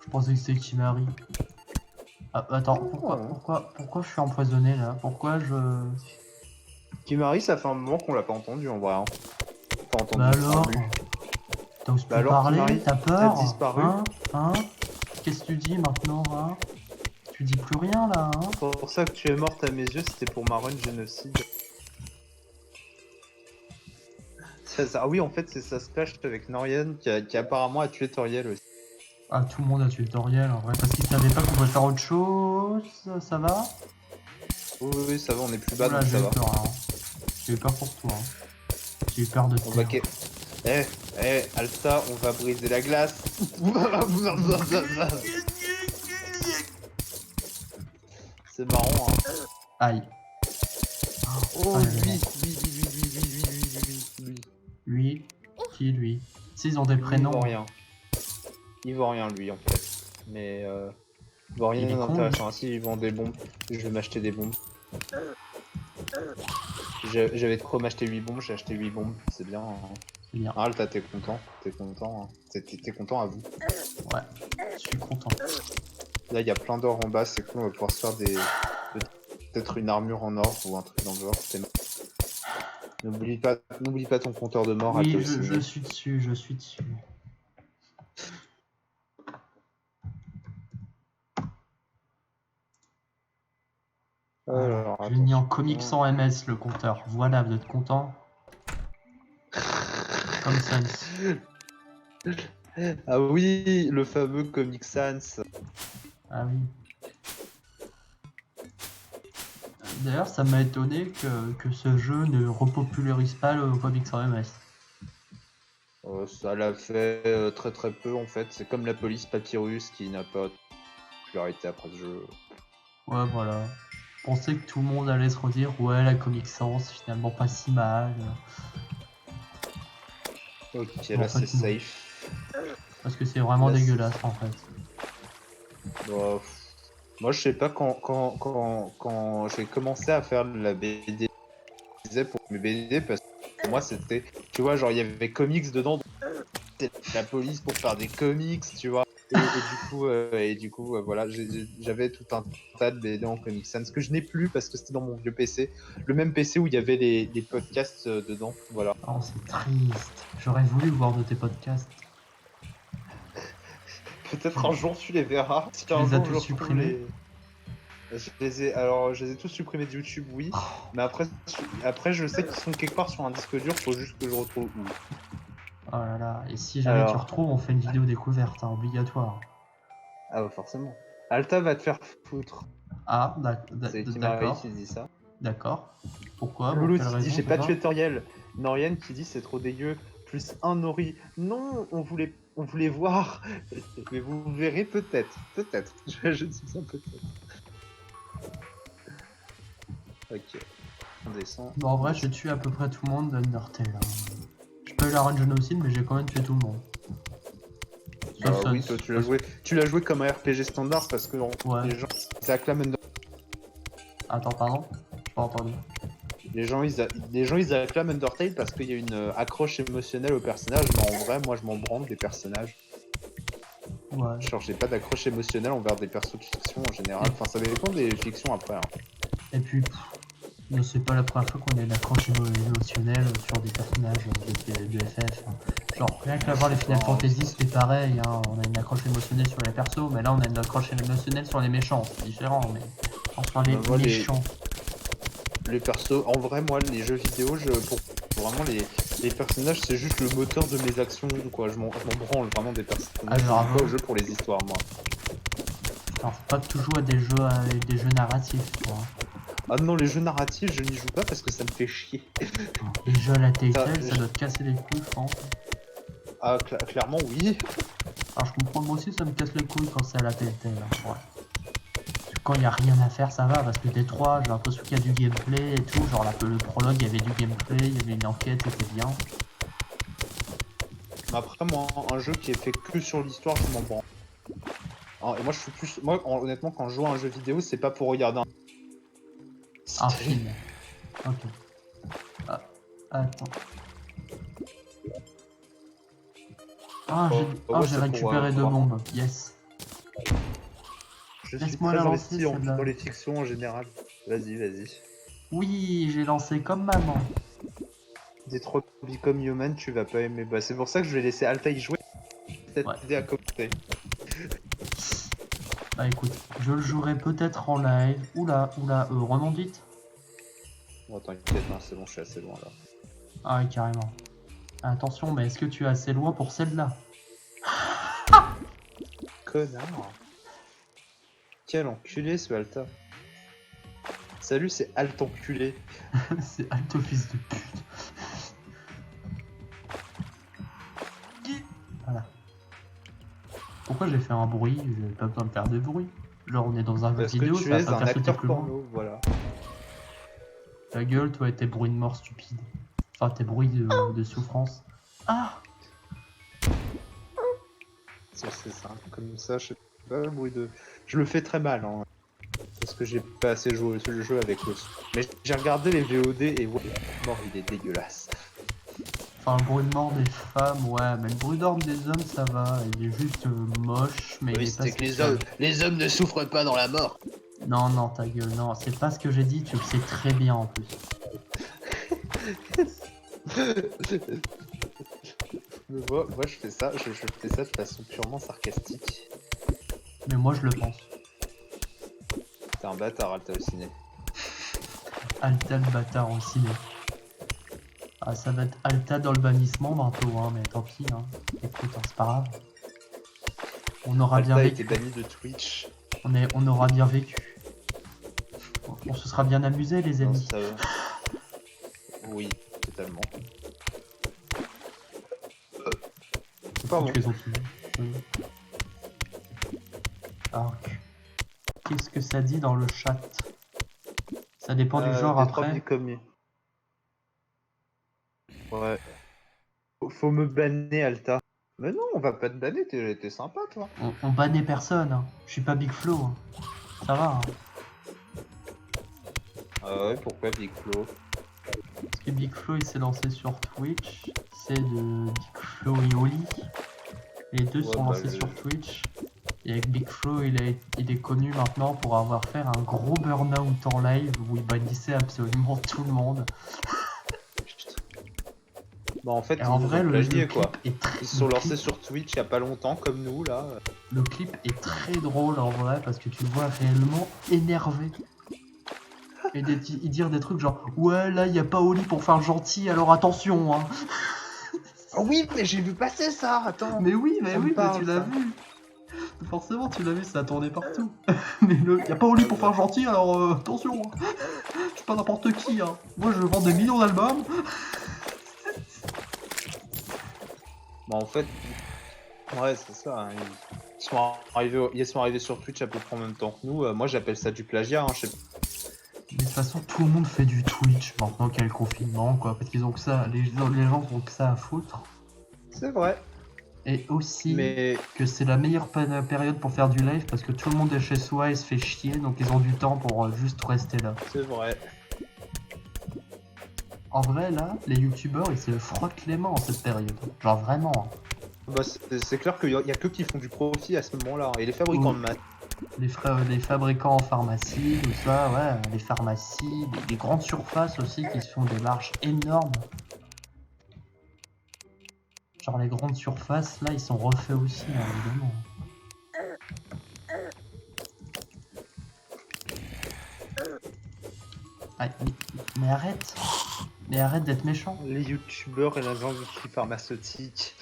Je pensais que c'était Kimari. Ah, attends, pourquoi je suis empoisonné là? Pourquoi je... Kimari, ça fait un moment qu'on l'a pas entendu en vrai. Hein. Pas entendu. Bah alors? entendu. T'oses Bah plus alors, parler? Kimari, T'as peur? t'as disparu. Hein? Qu'est-ce que tu dis maintenant, hein? Tu dis plus rien là, hein? C'est pour ça que tu es morte à mes yeux, c'était pour ma run génocide. Ah oui, en fait, c'est ça se clash avec Norian qui apparemment a tué Toriel aussi. Ah, tout le monde a tué Toriel en vrai, parce qu'il savait pas qu'on pouvait faire autre chose, ça va? Oui, ça va, on est plus bas Oula, donc j'ai ça eu va. peur là. Hein. J'ai eu peur pour toi. Hein. J'ai eu peur de On va terre. Alta, on va briser la glace. C'est marrant, hein. Aïe. Oh, Ah, lui. Lui? Qui lui? Si, ils ont des Il prénoms. vend rien. Il vend rien, lui, en fait. Mais, il vend Il rien est con, d'intéressant. Si, il vend des bombes. Je vais m'acheter des bombes. J'avais de quoi m'acheter 8 bombes, j'ai acheté 8 bombes. C'est bien. Hein. C'est bien. Alta, t'es content. T'es content. Hein. T'es content à vous. Ouais, je suis content. Là, il y a plein d'or en bas, c'est cool, on va pouvoir se faire des... Peut-être une armure en or ou un truc dans le genre. N'oublie pas ton compteur de mort à Oui, toi je aussi. suis dessus, je suis dessus. Voilà, Alors, j'ai mis en attention. comics sans MS le compteur. Voilà, vous êtes content? Comme Sans. Ah oui, le fameux Comic Sans. Ah oui. D'ailleurs, ça m'a étonné que ce jeu ne repopularise pas le comics sans MS. Ça l'a fait très très peu en fait. C'est comme la police Papyrus qui n'a pas de popularité après ce jeu. Ouais, voilà. Je pensais que tout le monde allait se redire, ouais, la Comic Sans, finalement pas si mal. Ok, Mais en là fait, c'est non. safe. Parce que c'est vraiment Là, dégueulasse, en fait. Bah, moi je sais pas quand j'ai commencé à faire de la BD, je disais pour mes BD parce que pour moi c'était, tu vois, genre il y avait comics dedans, donc c'était la police pour faire des comics, tu vois. Et du coup, voilà, j'avais tout un tas de BD en Comic Sans que je n'ai plus parce que c'était dans mon vieux PC, le même PC où il y avait les podcasts dedans, voilà. Oh, c'est triste. J'aurais voulu voir de tes podcasts. Peut-être un Tu, jour tu les verras. Si tu un les as jour tous je retrouve supprimés? les. Je les ai tous supprimés de YouTube, oui. Oh, Mais après je sais qu'ils sont quelque part sur un disque dur, faut juste que je retrouve où. oh là là. Et si jamais tu Alors, retrouves, on fait une vidéo découverte, hein, obligatoire. ah bah forcément. Alta va te faire foutre. Ah, C'est Timari d'accord. qui dit ça. D'accord. Pourquoi? Pour Louloute quelle qui dit raison, j'ai je sais pas pas. tué Toriel. Norienne qui dit c'est trop dégueu. Plus un Nori. Non, on voulait voir. Mais vous verrez peut-être. Peut-être. Je dis ça peut-être. Ok. On descend. Bon, en On vrai, j'ai descend. tué à peu près tout le monde d'Undertale. Hein. J'ai pas eu la run génocide, mais j'ai quand même tué tout le monde. Sauf Bah oui, toi Sons. tu l'as joué comme un RPG standard parce que Ouais. les gens s'acclament Attends, pardon? J'ai pas entendu. les gens ils acclament Undertale parce qu'il y a une accroche émotionnelle au personnage, mais en vrai, moi je m'en branle des personnages. Ouais. Genre, j'ai pas d'accroche émotionnelle envers des persos de fiction en général. Enfin, ça dépend des fictions après. Hein. Et puis, non, c'est pas la première fois qu'on a une accroche émotionnelle sur des personnages de FF. Hein. Genre, rien qu'à voir les Final Non, Fantasy, c'était pareil. Hein. On a une accroche émotionnelle sur les persos, mais là, on a une accroche émotionnelle sur les méchants. C'est différent, mais sur les moi, méchants. les persos, en vrai, moi, les jeux vidéo, pour vraiment les personnages, c'est juste le moteur de mes actions, quoi. Je m'en branle vraiment des personnages. Ah, Je joue bravo. pas aux jeux pour les histoires, moi. Alors, faut pas que tu joues à des jeux narratifs, toi. Ah non, les jeux narratifs, je n'y joue pas parce que ça me fait chier. Les jeux à la Ça, Telltale, ça doit te casser les couilles, je pense. Ah, clairement, oui. Alors, je comprends, moi aussi, ça me casse les couilles quand c'est à la Telltale. Hein. Ouais. Quand il n'y a rien à faire, ça va, parce que D3, j'ai l'impression qu'il y a du gameplay et tout. Genre, le prologue, il y avait du gameplay, il y avait une enquête, c'était bien. Mais après, moi, un jeu qui est fait que sur l'histoire, je m'en branle. Ah, et moi, je suis plus. Moi, honnêtement, quand je joue à un jeu vidéo, c'est pas pour regarder Un film. Ok. Ah, attends. Ah, j'ai c'est récupéré deux vraiment- bombes. Yes. Je suis Laisse-moi très la investi lancer, celle-là. dans les fictions en général. Vas-y. Oui, j'ai lancé comme maman. Detroit Become Human, tu vas pas aimer. Bah, c'est pour ça que je vais laisser Alta y jouer. Peut-être Ouais. aider à commenter. Bah écoute, je le jouerai peut-être en live. Oula, remonte. Bon, t'inquiète, hein, c'est bon, je suis assez loin là. Ah oui, carrément. Attention, mais est-ce que tu es assez loin pour celle-là? Connard. Quel enculé ce Alta. Salut, c'est Alt enculé. C'est alto fils de pute. Voilà. Pourquoi j'ai fait un bruit? J'avais pas besoin de faire de bruit. Genre on est dans un jeu Parce que vidéo, tu ça va es pas un faire sauter acteur plus loin. porno, voilà. Ta gueule, toi et tes bruits de mort stupides. Enfin, tes bruits de souffrance. Ah! C'est ça, comme ça, je sais pas le bruit de. Je le fais très mal, hein. Parce que j'ai pas assez joué le jeu avec le son. Mais j'ai regardé les VOD et ouais, mort, il est dégueulasse. Enfin, le bruit de mort des femmes, ouais, mais le bruit d'orgue des hommes, ça va. Il est juste moche, mais il Oui, est pas c'est que spécial. les hommes ne souffrent pas dans la mort. Non, ta gueule, non, c'est pas ce que j'ai dit, tu le sais très bien en plus. Mais moi je fais ça, je fais ça de façon purement sarcastique. Mais moi, je le pense. T'es un bâtard, Alta au ciné. Alta le bâtard au ciné. Ah, ça va être Alta dans le bannissement bientôt, hein, mais tant pis. Hein. Écoute, hein, c'est pas grave. On aura bien Alta a été vécu. banni de Twitch. On aura bien vécu. On se sera bien amusé, les Non, amis. ça va. Oui, totalement. Pardon. Toutes les autres. Oui. Alors, qu'est-ce que ça dit dans le chat? Ça dépend du genre après. Commis. Ouais. Faut me banner, Alta. Mais non, on va pas te banner, t'es sympa, toi. On bannait personne. Hein. Je suis pas Big Flo. Hein. Ça va. Hein. Ah ouais, pourquoi Big Flo? Parce que Big Flo il s'est lancé sur Twitch. C'est de Big Flo et Oli. Les deux sont lancés sur Twitch. Et avec Big Flo, il est connu maintenant pour avoir fait un gros burn-out en live où il bannissait absolument tout le monde. Bah en fait, Et en vrai, le plagié, clip quoi. est très... Ils se sont lancés sur Twitch il y a pas longtemps, comme nous, là. Le clip est très drôle en vrai parce que tu le vois réellement énervé. Et il dire des trucs genre ouais là y a pas Oli pour faire le gentil alors attention hein. Oh oui mais j'ai vu passer ça, attends. Mais oui mais tu l'as vu. Forcément tu l'as vu, ça a tourné partout. Mais y a pas Oli pour faire le gentil alors attention hein. Je suis pas n'importe qui hein. Moi je vends des millions d'albums. Bah en fait, ouais c'est ça. Hein. Ils sont arrivés sur Twitch à peu près en même temps que nous. Moi j'appelle ça du plagiat. Hein, je sais. Mais de toute façon tout le monde fait du Twitch maintenant qu'il y a le confinement quoi. Parce qu'ils ont que ça, les gens ont que ça à foutre. C'est vrai. Et aussi que c'est la meilleure période pour faire du live parce que tout le monde est chez soi et se fait chier donc ils ont du temps pour juste rester là. C'est vrai. En vrai là, les youtubeurs ils se frottent les mains en cette période. Genre vraiment. Bah c'est clair qu'il y a que qui font du profit à ce moment-là. Et les fabricants de maths. Les fabricants en pharmacie, tout ça, ouais, les pharmacies, les grandes surfaces aussi qui se font des marges énormes. Genre les grandes surfaces, là, ils sont refaits aussi, hein, évidemment. Ah, mais arrête. Mais arrête d'être méchant. Les youtubeurs et les industries pharmaceutiques.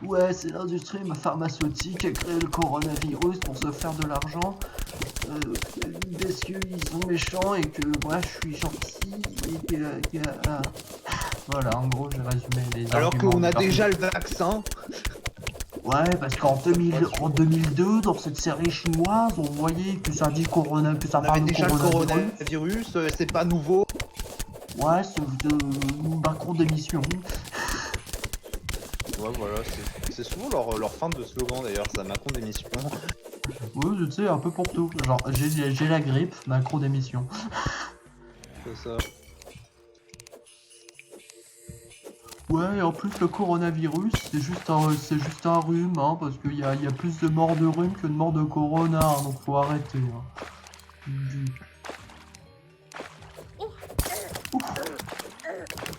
Ouais, c'est l'industrie pharmaceutique qui a créé le coronavirus pour se faire de l'argent. Messieurs, ils sont méchants et que moi, je suis gentil et que voilà, en gros, j'ai résumé les Alors arguments. qu'on a déjà le vaccin. Ouais, parce qu'en 2002, dans cette série chinoise, on voyait que ça dit corona, que ça parle de déjà coronavirus. le coronavirus, c'est pas nouveau. Ouais, c'est de Macron démission. Ouais, voilà, c'est souvent leur fin de slogan d'ailleurs, ça Macron démission. Oui, tu sais, un peu pour tout. Genre, j'ai la grippe, Macron démission. C'est ça. Ouais, et en plus, le coronavirus, c'est juste un rhume, hein, parce qu'il y a plus de morts de rhume que de morts de corona, hein, donc faut arrêter. Hein. Ouf.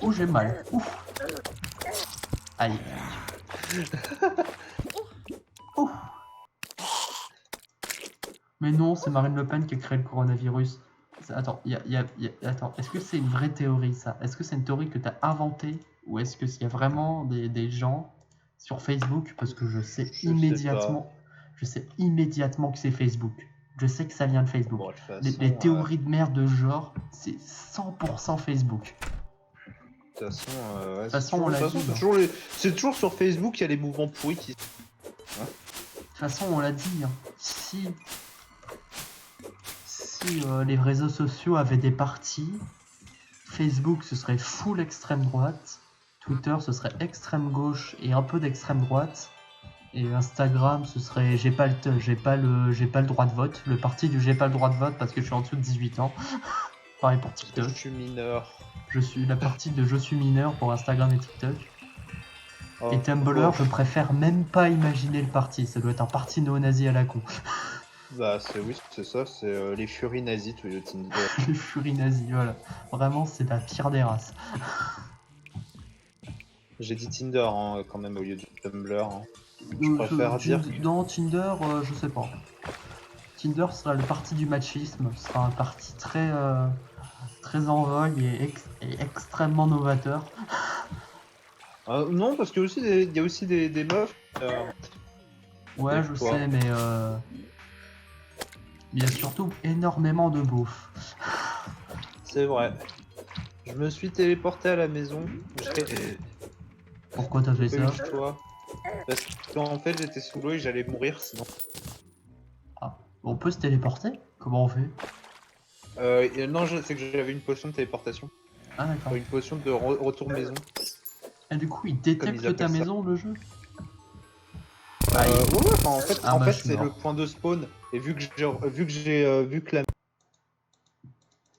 Oh, j'ai mal. Ouf. Aïe. Ouf. Mais non, c'est Marine Le Pen qui a créé le coronavirus. Attends, attends, est-ce que c'est une vraie théorie ça? Est-ce que c'est une théorie que tu as inventée? Ou est-ce qu'il y a vraiment des gens sur Facebook? Parce que je sais immédiatement que c'est Facebook. Je sais que ça vient de Facebook. Bon, de toute façon, les théories de merde de genre, c'est 100% Facebook. De toute façon, de toute façon, on l'a dit. C'est toujours sur Facebook qu'il y a les mouvements pourris qui. De toute façon, on l'a dit. Hein. Si les réseaux sociaux avaient des partis, Facebook ce serait full extrême droite, Twitter ce serait extrême gauche et un peu d'extrême droite, et Instagram ce serait j'ai pas le droit de vote, le parti du j'ai pas le droit de vote parce que je suis en dessous de 18 ans. Pareil pour TikTok. Je suis mineur. Je suis la partie de je suis mineur pour Instagram et TikTok. Et Tumblr, je préfère même pas imaginer le parti, ça doit être un parti néo-nazi à la con. Bah, oui, c'est ça, c'est les furies nazies, tous les Tinder. Les furies nazies, voilà. Vraiment, c'est la pire des races. J'ai dit Tinder hein, quand même au lieu de Tumblr. Hein. Je préfère dire. Dans Tinder, je sais pas. Tinder sera le parti du machisme, sera un parti très en vogue et extrêmement novateur. Non, parce qu'il y a aussi des meufs. Ouais, je sais, mais il y a surtout énormément de beaufs. C'est vrai. Je me suis téléporté à la maison. Pourquoi t'as fait J'ai pas ça? eu le choix. Parce qu'en fait, j'étais sous l'eau et j'allais mourir sinon. Ah, on peut se téléporter? Comment on fait? Non, c'est que j'avais une potion de téléportation. Ah d'accord. Une potion de retour maison. Et du coup, il Comme détecte ils appellent ta ça. maison, le jeu? Ouais, enfin, Ah, en bah, fait je suis c'est mort. le point de spawn. Et vu que la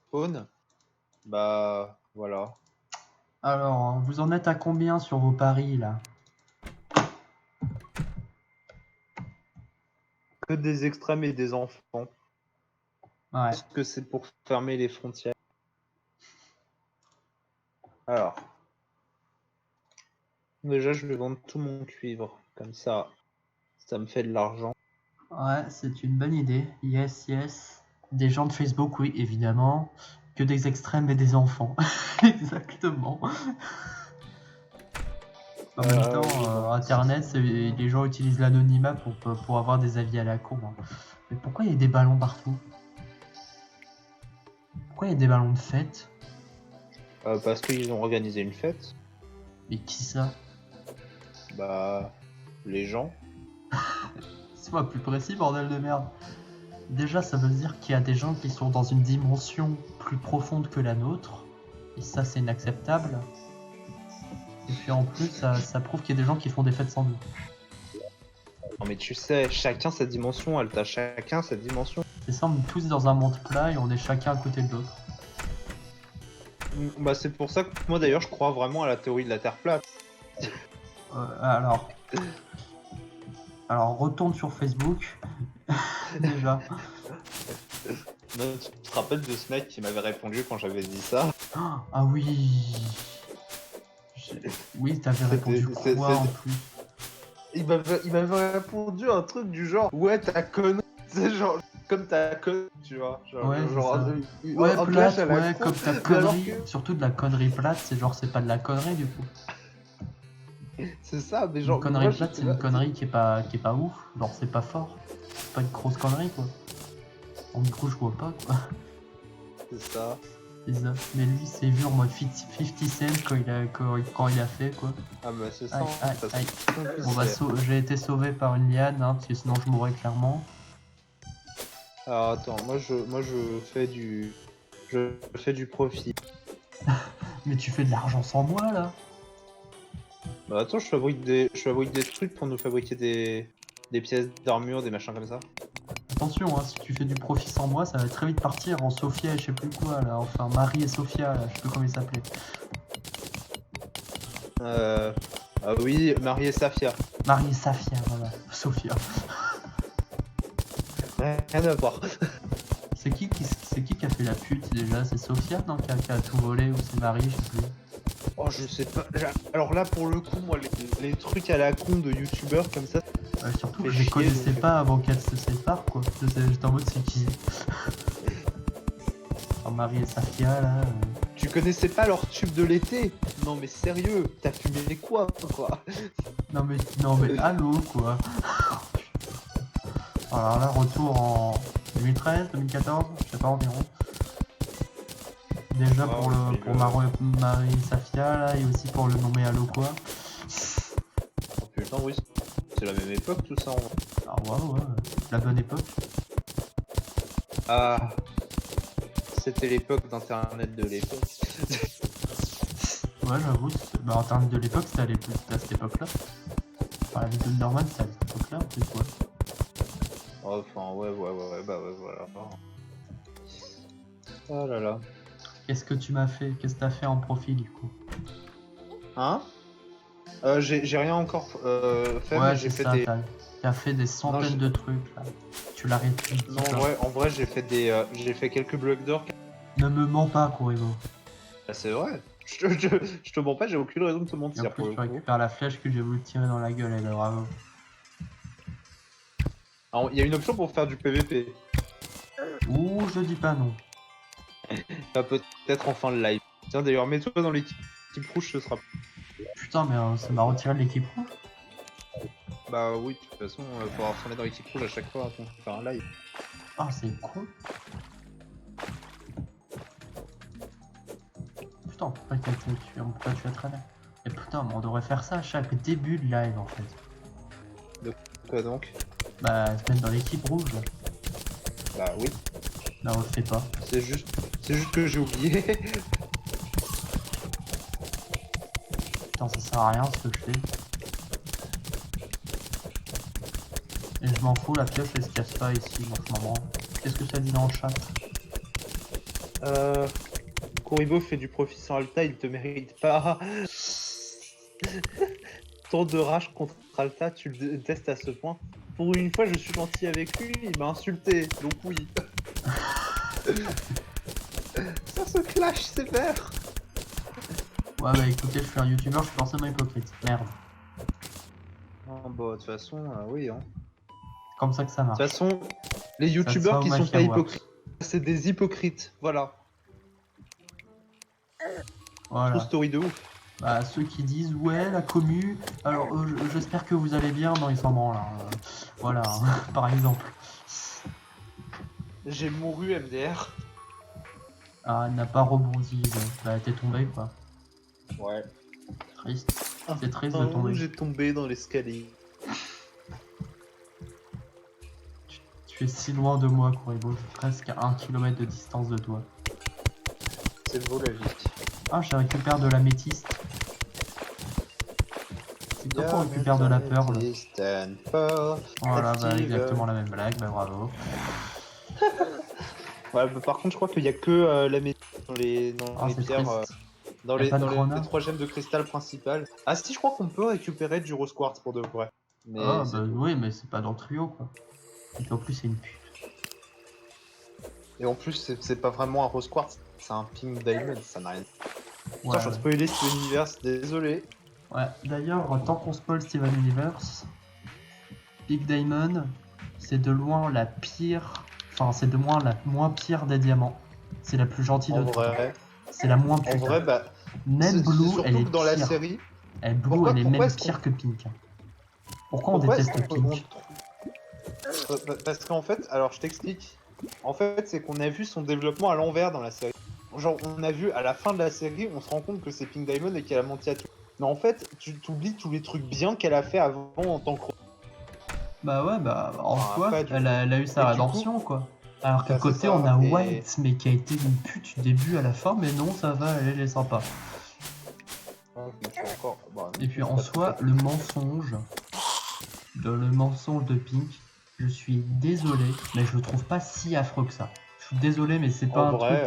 spawn, bah voilà. Alors, vous en êtes à combien sur vos paris, là? Que des extrêmes et des enfants. Ouais. Est-ce que c'est pour fermer les frontières? Alors, déjà je vais vendre tout mon cuivre. Comme ça me fait de l'argent. Ouais, c'est une bonne idée. Yes, yes. Des gens de Facebook, oui, évidemment. Que des extrêmes et des enfants. Exactement. En même temps, Bon. Internet, les gens utilisent l'anonymat pour avoir des avis à la con. Hein. Mais pourquoi il y a des ballons partout? Pourquoi il y a des ballons de fête? Parce qu'ils ont organisé une fête. Mais qui ça? Bah, les gens. Sois plus précis, bordel de merde. Déjà, ça veut dire qu'il y a des gens qui sont dans une dimension plus profonde que la nôtre. Et ça, c'est inacceptable. Et puis en plus, ça prouve qu'il y a des gens qui font des fêtes sans nous. Non mais tu sais, chacun sa dimension, Alta, chacun sa dimension. C'est ça, on est tous dans un monde plat et on est chacun à côté de l'autre. Bah c'est pour ça que moi d'ailleurs je crois vraiment à la théorie de la Terre plate. Alors, retourne sur Facebook. Déjà. Non, tu te rappelles de ce mec qui m'avait répondu quand j'avais dit ça? Ah oui. Oui, t'avais répondu quoi en plus? Il m'avait répondu un truc du genre ouais ta connerie, c'est genre comme ta connerie, tu vois. Ouais, c'est ça. Ouais, Ouais, plate, ouais, comme ta connerie. Surtout de la connerie plate, c'est genre c'est pas de la connerie du coup. C'est ça, mais genre. Une connerie plate, c'est une connerie qui est pas ouf. Genre c'est pas fort. C'est pas une grosse connerie quoi. En du coup, je vois pas quoi. C'est ça. C'est ça. Mais lui, c'est vu en mode 50 Cent quand il a fait quoi. Ah bah c'est ça. Aïe. Bon bah j'ai été sauvé par une liane, hein, parce que sinon je mourrais clairement. Alors attends, moi je fais du profit. Mais tu fais de l'argent sans moi là. Bah attends, je fabrique des trucs pour nous fabriquer des pièces d'armure, des machins comme ça. Attention, hein, si tu fais du profit sans moi, ça va très vite partir en Sophia et je sais plus quoi là. Enfin, Marie et Sophia, là, je sais plus comment ils s'appelaient. Ah oui, Marie et Safia. Marie et Safia, voilà. Sophia. Rien à voir. C'est qui qui a fait la pute déjà? C'est Sophia non, qui a tout volé ou c'est Marie, je sais plus. Oh, je sais pas. Alors là, pour le coup, moi, les trucs à la con de youtubeurs comme ça. Ouais, surtout que je les connaissais pas avant qu'elles se séparent quoi. J'étais en mode c'est qui? Alors, Marie et Safia là. Tu connaissais pas leur tube de l'été? Non mais sérieux, t'as fumé quoi? Non mais allô quoi. Alors là, retour en 2013, 2014, je sais pas environ. Déjà pour Marie Safia là, et aussi pour le nommer Allo quoi. Oh putain oui, c'est la même époque tout ça en vrai. Ah ouais, la bonne époque. Ah, c'était l'époque d'internet de l'époque. Ouais j'avoue, internet de l'époque c'était à cette époque là. Enfin la vidéo de Norman c'était à cette époque là en plus ouais. Enfin ouais, bah ouais voilà. Oh là là. Qu'est-ce que tu m'as fait? Qu'est-ce que t'as fait en profil du coup? Hein? J'ai rien encore fait, ouais, mais j'ai fait ça, des... t'as fait des centaines de trucs là. Tu l'arrêtes. Non, en vrai j'ai fait quelques blocs d'or. Ne me mens pas, Kuribo. Bah, c'est vrai. Je te mens pas, j'ai aucune raison de te Et en mentir pour plus, le tu coup. récupères la flèche que j'ai voulu te tirer dans la gueule, et ben bravo. Alors, il y a une option pour faire du PVP. Ouh, je dis pas non. Bah, peut-être en fin de live. Tiens, d'ailleurs, mets-toi dans l'équipe rouge, ce sera. Putain, mais ça m'a retiré de l'équipe rouge. Bah oui, de toute façon, faudra se remettre dans l'équipe rouge à chaque fois qu'on fait un live. Ah, c'est con. Putain, pourquoi tu as traîné? Et putain, mais on devrait faire ça à chaque début de live en fait. Quoi donc? Bah, se mettre dans l'équipe rouge là. Bah oui. Bah, on le fait pas. C'est juste que j'ai oublié. Putain, ça sert à rien ce que je fais. Et je m'en fous, la pioche elle se casse pas ici, moi je m'en branle. Qu'est-ce que ça dit dans le chat? Kuribo fait du profit sans Alta, il te mérite pas. Tant de rage contre Alta, tu le détestes à ce point. Pour une fois, je suis gentil avec lui, il m'a insulté, donc oui. Ça se clash sévère. Ouais, bah écoutez, je suis un youtubeur, je suis forcément hypocrite. Merde. Oh, bah, de toute façon, oui. Hein. C'est comme ça que ça De marche. toute façon, les youtubeurs qui sont pas hypocrites, c'est des hypocrites, voilà. Voilà. True story de ouf. Bah, ceux qui disent ouais la commu, alors j'espère que vous allez bien, non ils s'en branlent. Voilà, par exemple. J'ai mouru MDR. Ah, elle n'a pas rebondi, bah t'es tombé quoi. Ouais. Triste. C'est triste de tomber. J'ai tombé dans l'escalier. Tu es si loin de moi, Kuribo, je suis presque à 1 km de distance de toi. C'est beau la vie. Ah, je récupère de l'améthyste. C'est quoi qu'on récupère de la peur là? Voilà, bah exactement la même blague, bah bravo. Ouais, bah, par contre, je crois qu'il y a que l'améthyste dans les pierres. Dans les 3 gemmes de cristal principales. Ah si, je crois qu'on peut récupérer du rose quartz pour de vrai. Mais ah bah oui, mais c'est pas dans le trio quoi. Et puis en plus c'est une pute. Et en plus, c'est pas vraiment un rose quartz, c'est un pink diamond, ça n'a rien. Ouais, Putain, je spoilé Steven Universe, désolé. Ouais, d'ailleurs, tant qu'on spoil Steven Universe, Big Diamond, c'est de loin la pire. Enfin, c'est de loin la moins pire des diamants. C'est la plus gentille de toutes. C'est la moins putain. En vrai, bah. Même Blue, elle est que dans pire. la série. Blue, elle est même pire que Pink. Pourquoi on déteste Pink? Parce qu'en fait, alors je t'explique. En fait, c'est qu'on a vu son développement à l'envers dans la série. Genre, on a vu à la fin de la série, on se rend compte que c'est Pink Diamond et qu'elle a menti à tout. Mais en fait, tu t'oublies tous les trucs bien qu'elle a fait avant en tant que. Bah ouais, bah en soi, elle a eu sa rédemption quoi. Alors qu'à côté, on a White, mais qui a été une pute du début à la fin, mais non, ça va, elle est sympa. Et puis en soi, le mensonge de Pink, je suis désolé, mais je le trouve pas si affreux que ça. Je suis désolé, mais c'est pas un truc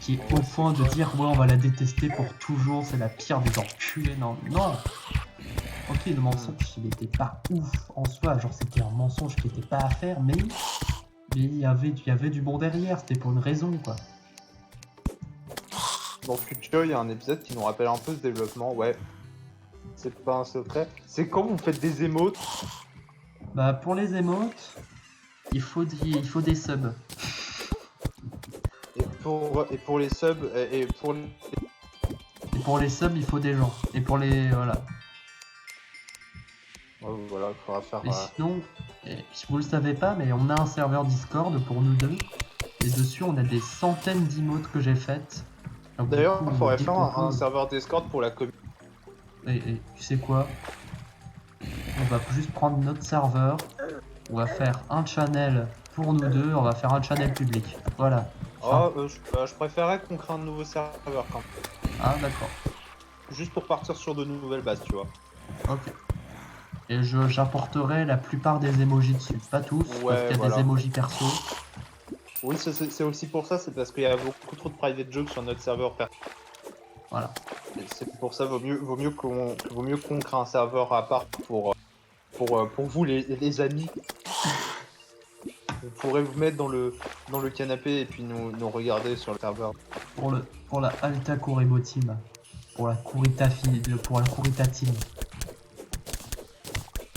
qui est au point de dire ouais on va la détester pour toujours, c'est la pire des enculés. Non, non. Ok, le mensonge il était pas ouf en soi, genre c'était un mensonge qui était pas à faire, mais il y avait du bon derrière, c'était pour une raison quoi. Dans Future, il y a un épisode qui nous rappelle un peu ce développement, ouais. C'est pas un secret. C'est quand vous faites des émotes. Bah pour les émotes, il faut des subs. Et pour les subs et pour les subs, il faut des gens. Et pour les voilà. Voilà, il faudra faire. Et sinon, si vous le savez pas, mais on a un serveur Discord pour nous deux. Et dessus, on a des centaines d'emotes que j'ai faites. D'ailleurs, il faudrait faire un serveur Discord pour la communauté. Et tu sais quoi? On va juste prendre notre serveur. On va faire un channel pour nous deux. On va faire un channel public. Voilà. Je préférerais qu'on crée un nouveau serveur quand même. Ah, d'accord. Juste pour partir sur de nouvelles bases, tu vois. Ok. Et j'apporterai la plupart des emojis dessus. Pas tous, parce qu'il y a des emojis perso. Oui, c'est aussi pour ça, c'est parce qu'il y a beaucoup trop de private jokes sur notre serveur perso. Voilà. C'est pour ça, vaut mieux qu'on crée un serveur à part pour vous les amis. Vous pourrez vous mettre dans le canapé et puis nous regarder sur le serveur. Pour la Alta Corebo Team. Pour la Kurita Team.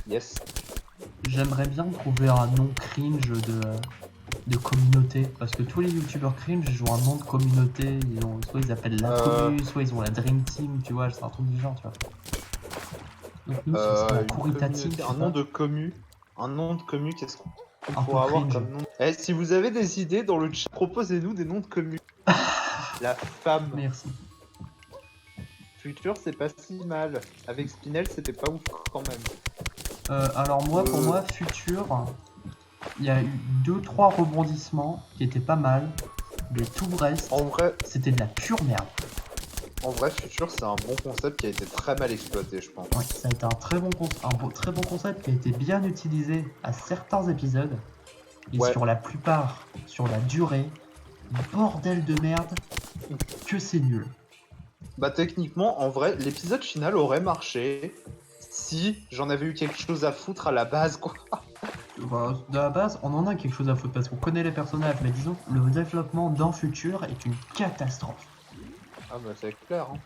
Yes. J'aimerais bien trouver un nom cringe de communauté. Parce que tous les youtubeurs cringe, ils ont un nom de communauté. Soit ils appellent la commu, soit ils ont la Dream Team, tu vois, c'est un truc du genre, tu vois. Donc nous, ce serait la Kurita Team. Un nom de commu, qu'est-ce qu'on Un peu pourrait avoir cringe. comme nom? Si vous avez des idées dans le chat, proposez-nous des noms de commu. La femme. Merci. Future, c'est pas si mal. Avec Spinel, c'était pas ouf quand même. Alors moi, pour moi, Future, il y a eu 2-3 rebondissements qui étaient pas mal. Mais tout le reste, En vrai, c'était de la pure merde. Future, c'est un bon concept qui a été très mal exploité, je pense. Ouais, ça a été un très bon concept qui a été bien utilisé à certains épisodes. Et Ouais. sur la plupart, sur la durée, bordel de merde, que c'est nul. Bah techniquement, en vrai, l'épisode final aurait marché si j'en avais eu quelque chose à foutre à la base, quoi. Bah, de la base, on en a quelque chose à foutre parce qu'on connaît les personnages, mais disons, le développement dans Future est une catastrophe. Ah bah c'est clair, hein.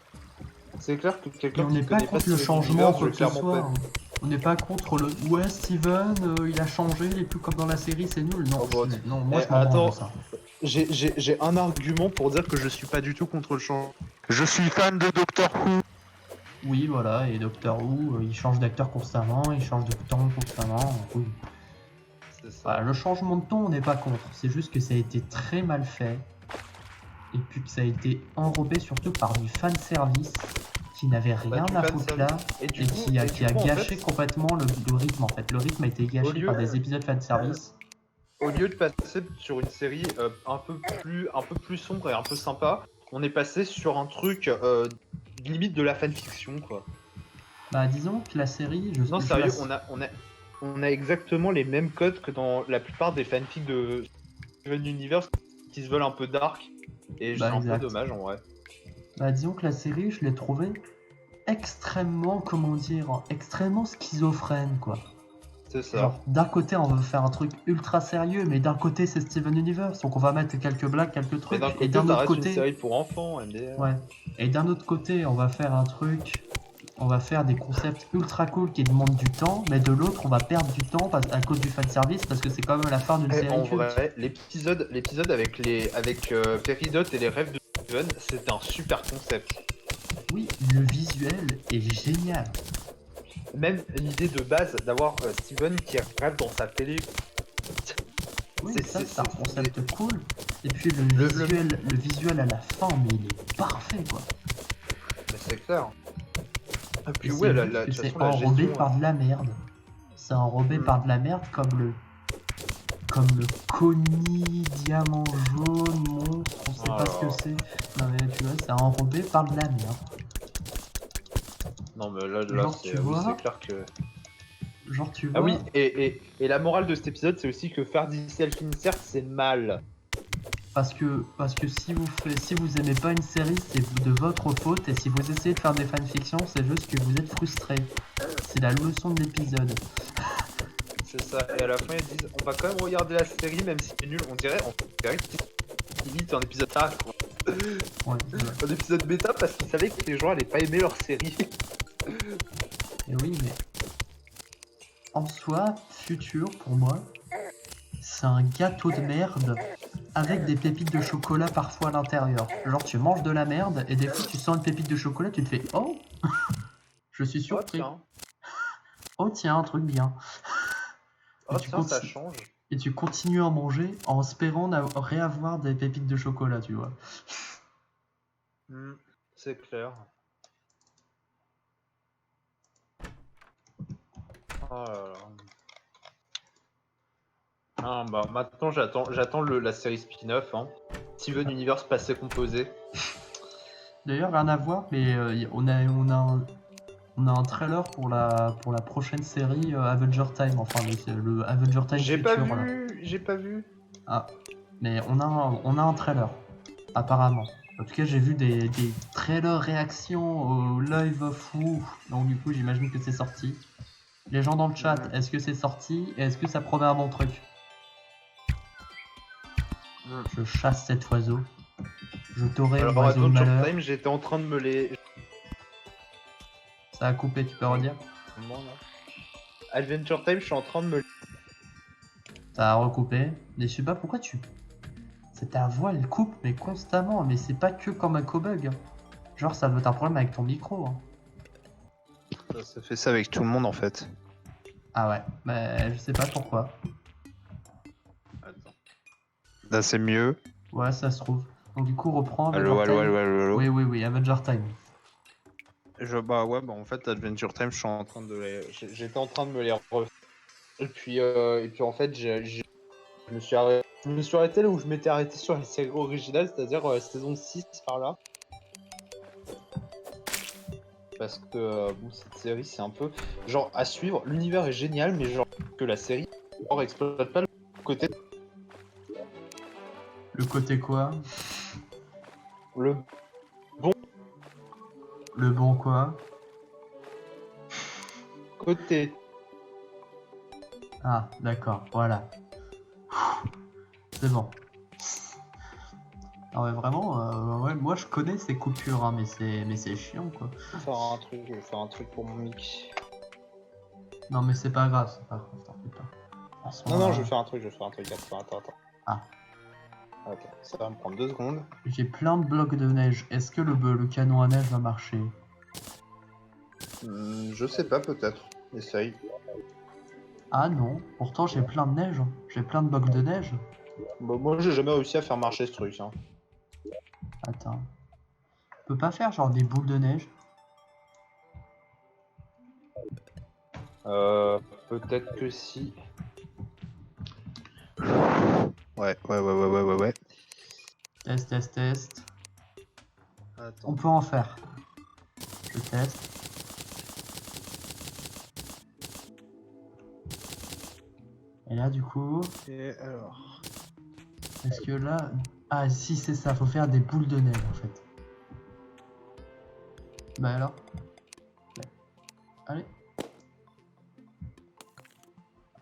C'est clair que Et quelqu'un on qui n'est pas connaît contre le Steven changement, Universe, quoi je que ce clairement soit. pas. Hein. On n'est pas contre le ouais, Steven, il a changé, il est plus comme dans la série, c'est nul. Non, Oh, bah, non moi je m'en attends. branle de ça. J'ai un argument pour dire que je suis pas du tout contre le changement. Je suis fan de Doctor Who. Oui, voilà, et Doctor Who, il change d'acteur constamment, il change de ton constamment. Oui. C'est ça. Voilà, le changement de ton, on n'est pas contre. C'est juste que ça a été très mal fait. Et puis que ça a été enrobé surtout par du fanservice qui n'avait rien du à foutre là. Et Et qui a gâché complètement le rythme en fait. Le rythme a été gâché par des épisodes fanservice. Au lieu de passer sur une série un peu plus sombre et un peu sympa, on est passé sur un truc limite de la fanfiction, quoi. Bah disons que la série, Non, sérieux, on a exactement les mêmes codes que dans la plupart des fanfics de Steven Universe qui se veulent un peu dark. Et c'est un peu dommage en vrai. Bah disons que la série, je l'ai trouvée extrêmement, extrêmement schizophrène quoi. C'est ça. Genre, d'un côté, on veut faire un truc ultra sérieux, mais d'un côté, c'est Steven Universe, donc on va mettre quelques blagues, quelques trucs. Et d'un autre côté, une série pour enfants, MDR. Ouais. Et d'un autre côté, on va faire un truc, on va faire des concepts ultra cool qui demandent du temps, mais de l'autre, on va perdre du temps à cause du fanservice, parce que c'est quand même la fin d'une série en culte. vrai, l'épisode avec Peridot et les rêves de Steven, c'était un super concept. Oui, le visuel est génial. Même l'idée de base d'avoir Steven qui rêve dans sa télé. Oui, c'est un concept cool. Et puis le visuel à la fin, mais il est parfait quoi. Mais c'est clair. Et puis et ouais, c'est enrobé par de la merde. C'est enrobé par de la merde comme le Connie diamant jaune monstre, on sait pas ce que c'est. Non mais tu vois, c'est enrobé par de la merde. Non mais là c'est clair que... Genre tu vois... Ah oui, et la morale de cet épisode, c'est aussi que faire du self-insert, c'est mal. Parce que si vous aimez pas une série, c'est de votre faute, et si vous essayez de faire des fanfictions, c'est juste que vous êtes frustré. C'est la leçon de l'épisode. C'est ça, et à la fin ils disent on va quand même regarder la série même si c'est nul, on dirait qu'ils limite un épisode A quoi. Ouais, un épisode bêta parce qu'ils savaient que les gens allaient pas aimer leur série. Et oui, mais en soi, Future, pour moi, c'est un gâteau de merde avec des pépites de chocolat parfois à l'intérieur. Genre, tu manges de la merde et des fois tu sens une pépite de chocolat, tu te fais oh je suis surpris. Oh tiens, un truc bien. Ça change. Et tu continues à manger en espérant réavoir des pépites de chocolat, tu vois. C'est clair. Oh là là. Ah, bah maintenant j'attends la série spin-off, hein. Steven Universe passé composé. D'ailleurs, rien à voir, mais on a un trailer pour la prochaine série Avenger Time, enfin le Avenger Time Future. J'ai pas vu. Ah, mais on a un trailer, apparemment. En tout cas, j'ai vu des trailers réactions au Live of Who, donc du coup, j'imagine que c'est sorti. Les gens dans le chat, est-ce que c'est sorti et est-ce que ça promet un bon truc? Je chasse cet oiseau. Je t'aurai, Alors, oiseau de Adventure malheur. Time, j'étais en train de me les. Ça a coupé, tu peux redire? Adventure Time, je suis en train de me. Ça a recoupé. Déçu pas, pourquoi tu... Ta voix, elle coupe, mais constamment. Mais c'est pas que comme un cobug. Genre, ça doit être un problème avec ton micro. Hein. Ça fait ça avec tout le monde en fait. Ah ouais, mais je sais pas pourquoi. Attends. Là, c'est mieux. Ouais, ça se trouve. Donc du coup, reprends Allo, Avenger allo, Time. allo, allo, allo. Oui, Avenger Time. Bah ouais, bah en fait, Adventure Time, je suis en train de les. J'étais en train de me les refaire. Et puis en fait, je me suis arrêté là où je m'étais arrêté sur la série originale, c'est-à-dire saison 6 par là. Parce que bon, cette série, c'est un peu genre à suivre. L'univers est génial, mais genre que la série exploite pas le côté. Le côté quoi? Le Le bon quoi? côté. Ah, d'accord, voilà. C'est bon. Non mais vraiment, ouais, moi je connais ces coupures, hein, mais c'est chiant quoi. Je vais faire un truc pour mon mic. Non mais c'est pas grave, t'en fais pas. En ce Non, moment, je vais faire un truc, attends. Ah. Attends, ça va me prendre 2 secondes. J'ai plein de blocs de neige. Est-ce que le canon à neige va marcher? Je sais pas, peut-être. Essaye. Ah non, pourtant j'ai plein de neige. J'ai plein de blocs de neige. Bon, moi, j'ai jamais réussi à faire marcher ce truc. Hein. Attends. On peut pas faire genre des boules de neige? Peut-être que si. Ouais. Test. Attends. On peut en faire. Je teste. Et là du coup, Et alors. est-ce que là... Ah si c'est ça, faut faire des boules de neige en fait. Bah alors. Allez.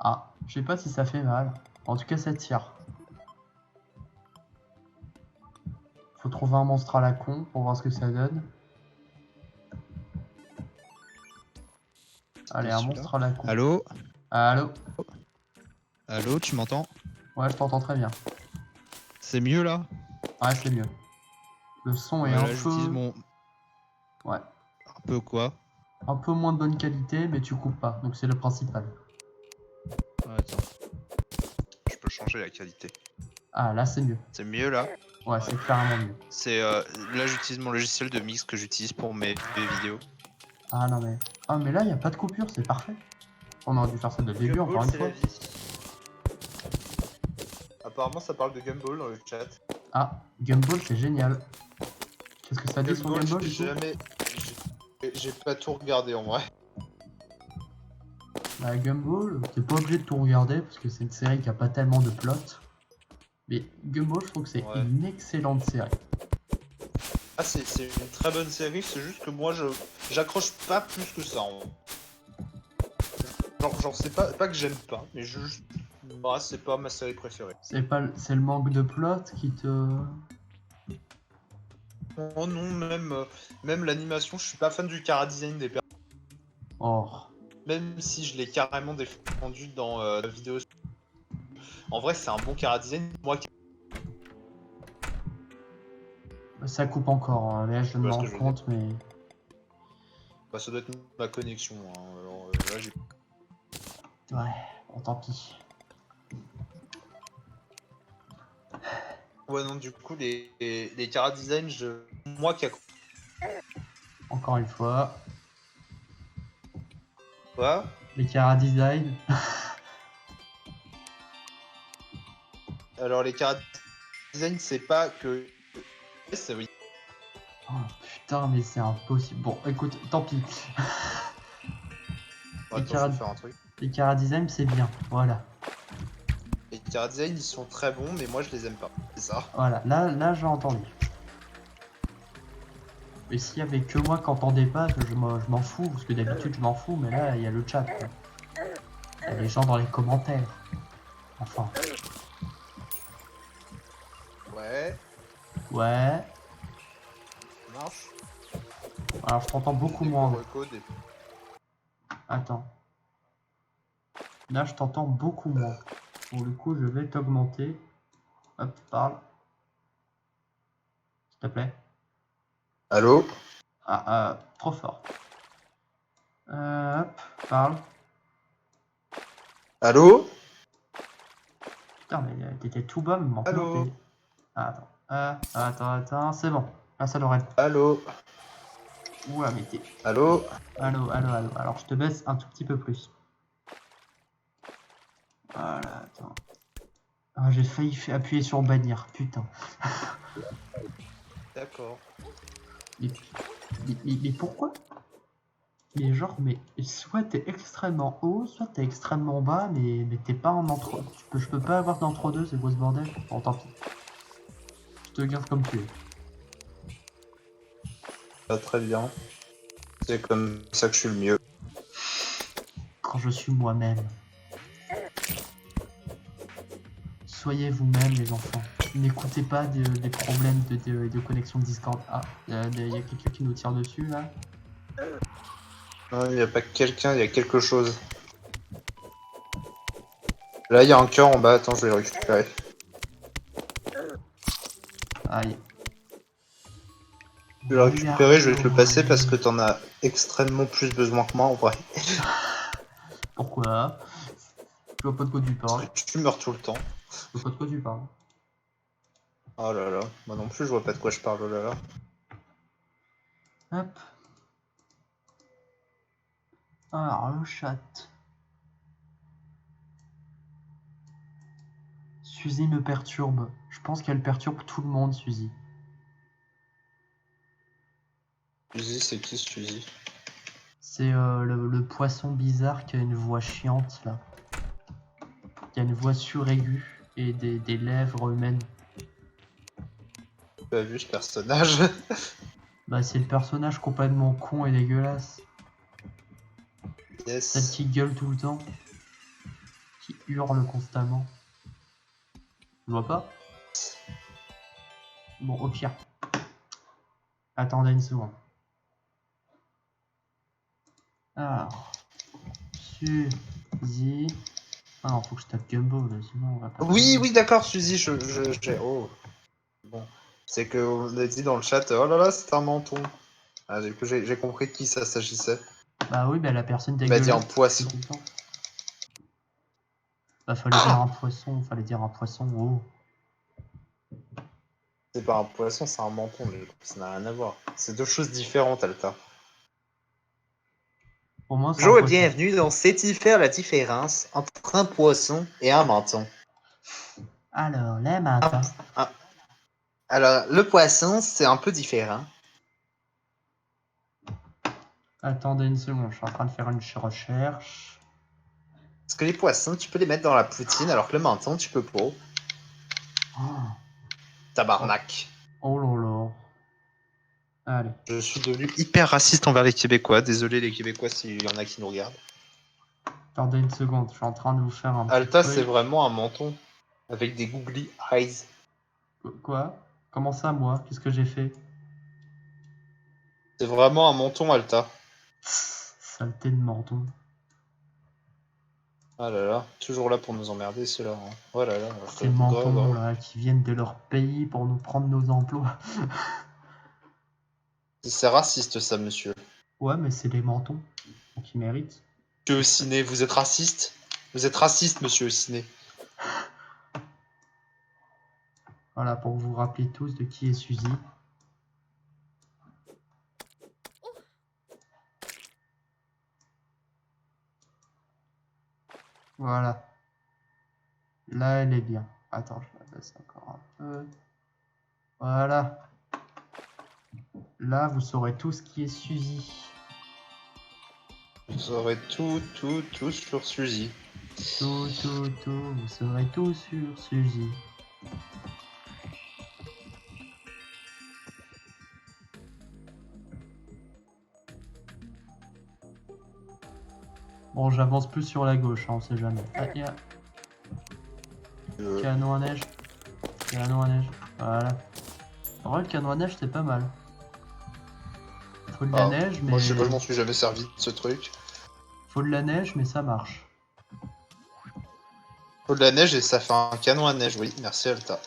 Ah, je sais pas si ça fait mal. En tout cas ça tire. Faut trouver un monstre à la con pour voir ce que ça donne. Allez, un monstre à la con. Allô? Allô? Allô, tu m'entends? Ouais, je t'entends très bien. C'est mieux là? Ouais, c'est mieux. Le son est Là, un j'utilise peu... mon... Ouais. Un peu quoi? Un peu moins de bonne qualité, mais tu coupes pas, donc c'est le principal. Attends. Je peux changer la qualité. Ah, là c'est mieux. C'est mieux là. Ouais, c'est clairement mieux. C'est là, j'utilise mon logiciel de mix que j'utilise pour mes vidéos. Ah non mais... Ah mais là, il a pas de coupure, c'est parfait. On aurait dû faire ça dès le début, encore une fois. Apparemment, ça parle de Gumball dans le chat. Ah, Gumball, c'est génial. Qu'est-ce que ça dit sur Gumball du coup? J'ai pas tout regardé en vrai. Bah, Gumball, t'es pas obligé de tout regarder parce que c'est une série qui a pas tellement de plot. Mais Gumball, je trouve que c'est Ouais. une excellente série. Ah, c'est une très bonne série, c'est juste que moi, j'accroche pas plus que ça. Genre c'est pas que j'aime pas, mais juste... Bah, c'est pas ma série préférée. C'est le manque de plot qui te... Oh non, même l'animation, je suis pas fan du chara-design des personnages. Oh. Même si je l'ai carrément défendu dans la vidéo. En vrai, c'est un bon chara-design. Moi, Ça coupe encore, hein. Là je me Parce rends que je compte, mais... bah, ça doit être ma connexion. Hein. Alors, là, j'ai... Ouais, bon, tant pis. Ouais, non, du coup, les chara-design, moi qui Encore une fois, Quoi? les chara-design. Alors, les chara-design, c'est pas que... C'est oui. Oh, putain, mais c'est impossible. Bon, écoute, tant pis. Attends, je vais faire un truc. Les chara-design, c'est bien, voilà. Les chara-design, ils sont très bons, mais moi, je les aime pas. C'est ça. Voilà, là j'ai entendu. Mais s'il y avait que moi qui entendais pas, je m'en fous, parce que d'habitude je m'en fous, mais là il y a le chat. Quoi. Il y a les gens dans les commentaires. Enfin. Ouais, Ouais. ça marche. Alors je t'entends beaucoup Des moins. recode et- Attends. Là je t'entends beaucoup moins. Pour le coup je vais t'augmenter. Hop, parle. S'il te plaît. Allô? Trop fort. Hop, parle. Allô? Putain mais t'étais tout bas mais maintenant Allô? t'es... Attends, c'est bon. Là ça devrait... Allô? Oula mais t'es... Allô? Allô. Alors je te baisse un tout petit peu plus. Voilà, attends. Ah, j'ai failli appuyer sur bannir, putain. D'accord. Mais pourquoi? Mais genre, mais soit t'es extrêmement haut, soit t'es extrêmement bas, mais t'es pas en entre... Je peux pas avoir d'entre-deux, c'est quoi ce bordel? Bon, tant pis. Je te garde comme tu es. Pas très bien. C'est comme ça que je suis le mieux. Quand je suis moi-même. Soyez vous-même, les enfants. N'écoutez pas des problèmes de connexion Discord. Ah, y a quelqu'un qui nous tire dessus, là. Non, il n'y a pas quelqu'un, il y a quelque chose. Là, il y a un cœur en bas. Attends, je vais le récupérer. Aïe. Je vais le récupérer, je vais te le passer parce que t'en as extrêmement plus besoin que moi en vrai. Pourquoi? Je vois pas de quoi tu parles. Parce que tu meurs tout le temps. Je vois pas de quoi tu parles. Oh là là, moi non plus je vois pas de quoi je parle, oh là là. Hop. Alors, le chat. Suzy me perturbe. Je pense qu'elle perturbe tout le monde, Suzy. Suzy, c'est qui Suzy? C'est le poisson bizarre qui a une voix chiante, là. Qui a une voix suraiguë et des lèvres humaines. J'ai pas vu ce personnage. Bah, c'est le personnage complètement con et dégueulasse. Celle Yes. qui gueule tout le temps. Qui hurle constamment. Tu vois pas? Bon, au pire. Attendez une seconde. Alors. Suzy. Ah non, faut que je tape Gumbo, là, sinon on va pas... Oui, oui, d'accord, Suzy, j'ai... Oh. Bon. C'est que on a dit dans le chat, oh là là, c'est un menton. Ah, du coup, j'ai compris de qui ça s'agissait. Bah oui, bah la personne Il m'a dit un dégueulasse. poisson. Tout le temps. Bah fallait dire un poisson, oh. C'est pas un poisson, c'est un menton, du coup, ça n'a rien à voir. C'est deux choses différentes, Alta. Pour moi, c'est un Bonjour et poisson. bienvenue dans C'est-il faire la différence entre un poisson et un menton? Alors, les matins. Alors, le poisson, c'est un peu différent. Attendez une seconde, je suis en train de faire une recherche. Parce que les poissons, tu peux les mettre dans la poutine, alors que le menton, tu peux pas. Oh, Tabarnak. oh là là. Allez. Je suis devenu hyper raciste envers les Québécois. Désolé les Québécois s'il y en a qui nous regardent. Attendez une seconde, je suis en train de vous faire un Alta, petit c'est truc. vraiment un menton. Avec des googly eyes. Quoi? Comment ça, moi? Qu'est-ce que j'ai fait? C'est vraiment un menton, Alta. Saleté de menton. Ah là là, toujours là pour nous emmerder ceux-là. Hein. Oh là là, Ces grave, mentons grave. là qui viennent de leur pays pour nous prendre nos emplois. C'est raciste ça, monsieur. Ouais, mais c'est des mentons. Donc ils méritent. Monsieur Ciné, vous êtes raciste? Vous êtes raciste, monsieur Ciné. Voilà, pour vous rappeler tous de qui est Suzy. Voilà. Là, elle est bien. Attends, je la baisse encore un peu. Voilà. Là, vous saurez tous qui est Suzy. Vous saurez tout sur Suzy. Tout, vous saurez tout sur Suzy. Bon, j'avance plus sur la gauche, hein, on sait jamais. Ah, tiens. Canon à neige. Canon à neige. Voilà. En vrai, le canon à neige, c'est pas mal. Faut de la Ah, neige, mais... Moi, je sais pas, je m'en suis jamais servi de ce truc. Faut de la neige, mais ça marche. Faut de la neige et ça fait un canon à neige, oui. Merci, Alta.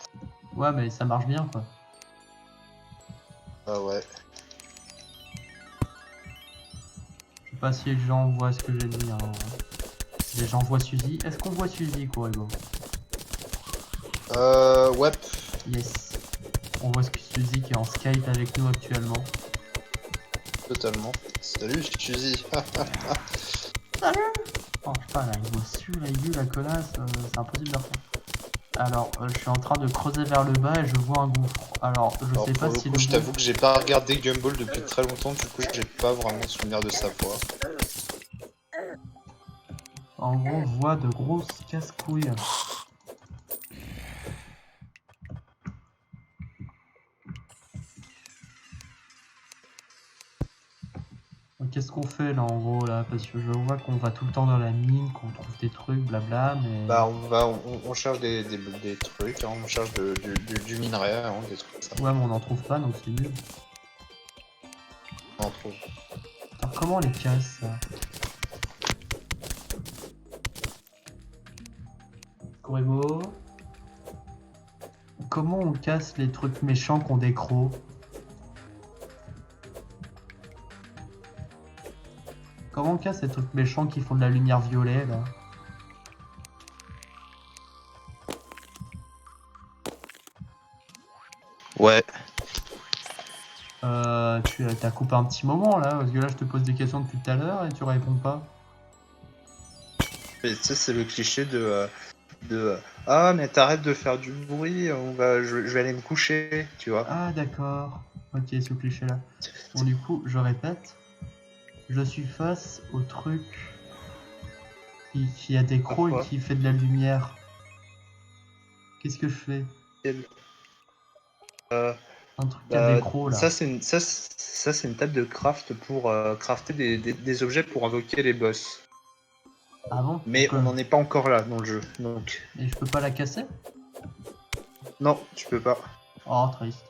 Ouais, mais ça marche bien, quoi. Ah ouais. Je sais pas si les gens voient ce que j'ai dit. Hein. Les gens voient Suzy. Est-ce qu'on voit Suzy, Corrigo? Ouais. Yes. On voit Suzy qui est en Skype avec nous actuellement. Totalement. Salut, Suzy. Salut. Oh putain, là, il voit sur la gueule, la connasse. C'est impossible d'en faire. Alors, je suis en train de creuser vers le bas et je vois un gouffre. Alors, je Alors, sais pour pas le si coup, le je t'avoue gouffre... que j'ai pas regardé Gumball depuis très longtemps, du coup, j'ai pas vraiment souvenir de sa voix. En gros, on voit de grosses casse-couilles. Qu'est-ce qu'on fait là en gros là? Parce que je vois qu'on va tout le temps dans la mine, qu'on trouve des trucs, blabla, mais... Bah, on cherche des trucs, hein, on cherche du minerai, hein, des trucs comme ça. Ouais, mais on n'en trouve pas, donc c'est nul. On en trouve. Alors comment on les casse là? Corrigo? Comment on casse les trucs méchants qu'on des crocs? Comment on casse les trucs méchants qui font de la lumière violet là? Ouais. Tu t'as coupé un petit moment là, parce que là je te pose des questions depuis tout à l'heure et tu réponds pas. Et tu sais, c'est le cliché de ah, mais t'arrêtes de faire du bruit, je vais aller me coucher, tu vois. Ah d'accord, ok ce cliché là. Bon du coup, je répète, je suis face au truc qui a des crocs et Pourquoi qui fait de la lumière. Qu'est-ce que je fais? Euh, Un truc qui a des crocs là. ça, c'est une table de craft pour crafter des objets pour invoquer les boss. Ah bon? Mais Pourquoi? on n'en est pas encore là dans le jeu, donc... Et je peux pas la casser? Non, tu peux pas. Oh triste.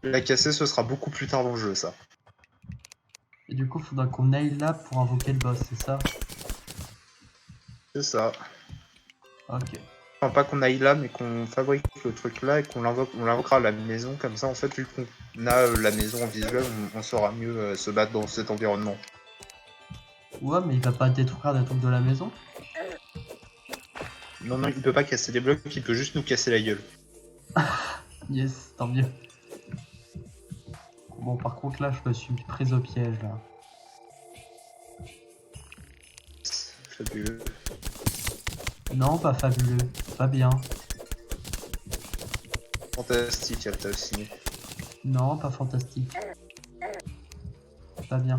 La casser, ce sera beaucoup plus tard dans le jeu, ça. Et du coup, faudra qu'on aille là pour invoquer le boss, c'est ça? C'est ça. Ok. Enfin, pas qu'on aille là, mais qu'on fabrique le truc là et on l'invoquera à la maison. Comme ça, en fait, vu qu'on a la maison en visuel, on saura mieux se battre dans cet environnement. Ouais, mais il va pas détruire des trucs de la maison? Non, non, il peut pas casser des blocs, il peut juste nous casser la gueule. Yes, tant mieux. Bon, par contre, là, je me suis prise au piège, là. Fabuleux. Non, pas fabuleux. Pas bien. Fantastique, Alta aussi. Non, pas fantastique. Pas bien.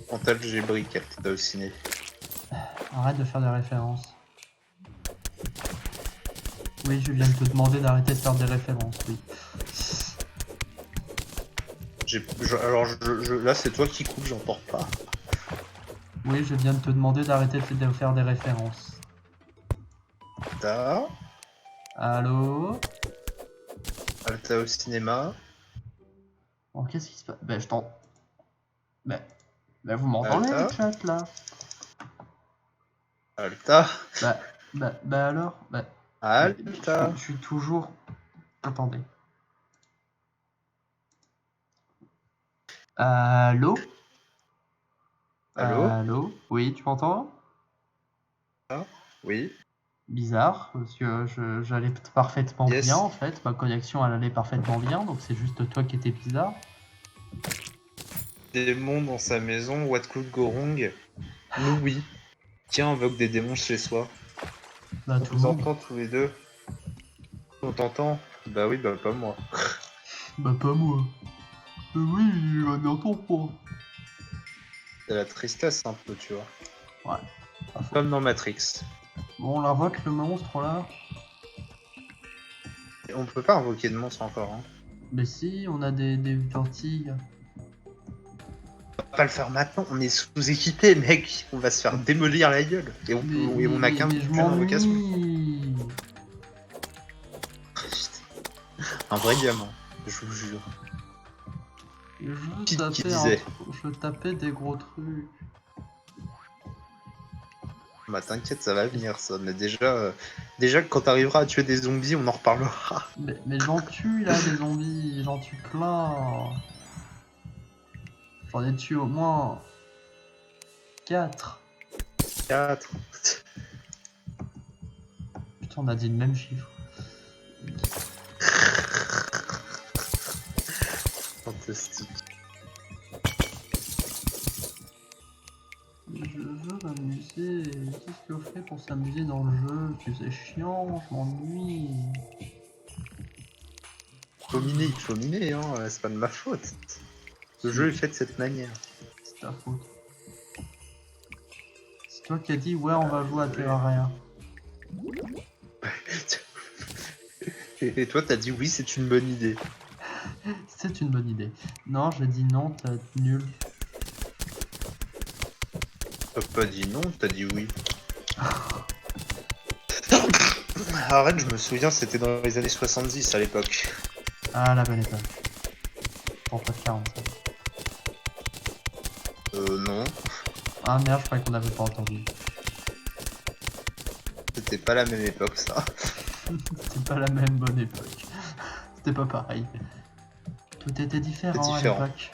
Fantalgébrique, Alta aussi. Arrête de faire des références. Oui, je viens de te demander d'arrêter de faire des références, oui. Là, c'est toi qui coupe, j'entends pas. Oui, je viens de te demander d'arrêter de faire des références. Alta. Allô? Alta au cinéma. Oh, qu'est-ce qui se passe? Ben, je t'en... Ben, vous m'entendez, Alta. le chat, là? Alta. Bah alors? Alta. Je suis toujours... Attendez. Allô? Allô? Allô? Oui, tu m'entends? Oui. Bizarre, parce que j'allais parfaitement Yes. bien en fait, ma connexion elle allait parfaitement bien, donc c'est juste toi qui étais bizarre. Démon dans sa maison, What could go wrong? Nous, oui. Qui invoque des démons chez soi? Bah On tout le vous monde. entend tous les deux. On t'entend? Bah oui, bah pas moi. Bah pas moi. Oui, on entend pas. C'est la tristesse un peu, tu vois. Ouais. Pas faux. Comme dans Matrix. Bon, on l'invoque le monstre là? Et on peut pas invoquer de monstre encore, hein. Mais si, on a des lentilles. On va pas le faire maintenant, on est sous-équipé, mec. On va se faire démolir la gueule. Et on a qu'un mais je invocation. m'ennuie. Un vrai gamin, je vous jure. Qui disait? Je tapais des gros trucs. Bah t'inquiète, ça va venir ça, mais déjà quand t'arriveras à tuer des zombies, on en reparlera. Mais j'en tue là des zombies, j'en tue plein. J'en ai tué au moins 4. 4. Putain, on a dit le même chiffre. Fantastique. Je veux m'amuser. Qu'est-ce qu'on fait pour s'amuser dans le jeu? C'est chiant, je m'ennuie. Faut miner, hein, c'est pas de ma faute. Le jeu est fait de cette manière. C'est ta faute. C'est toi qui as dit ouais on va jouer à Terraria. Et toi t'as dit oui, c'est une bonne idée. C'est une bonne idée. Non, j'ai dit non, t'as nul. T'as pas dit non, t'as dit oui. Arrête, je me souviens, c'était dans les années 70 à l'époque. Ah la belle époque. Pour pas de 40. Non, Ah merde, je croyais qu'on avait pas entendu. c'était pas la même époque ça. C'était pas la même bonne époque. C'était pas pareil. Tout était différent, à différent. l'époque.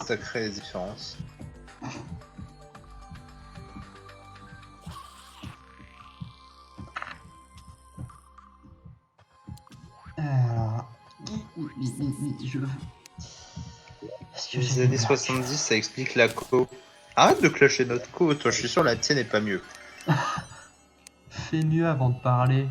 Sacrée différence. Alors... Je... Est-ce que j'ai Les des années blagues 70, ça explique la co. Arrête de clasher notre co, toi je suis sûr la tienne est pas mieux. Fais mieux avant de parler.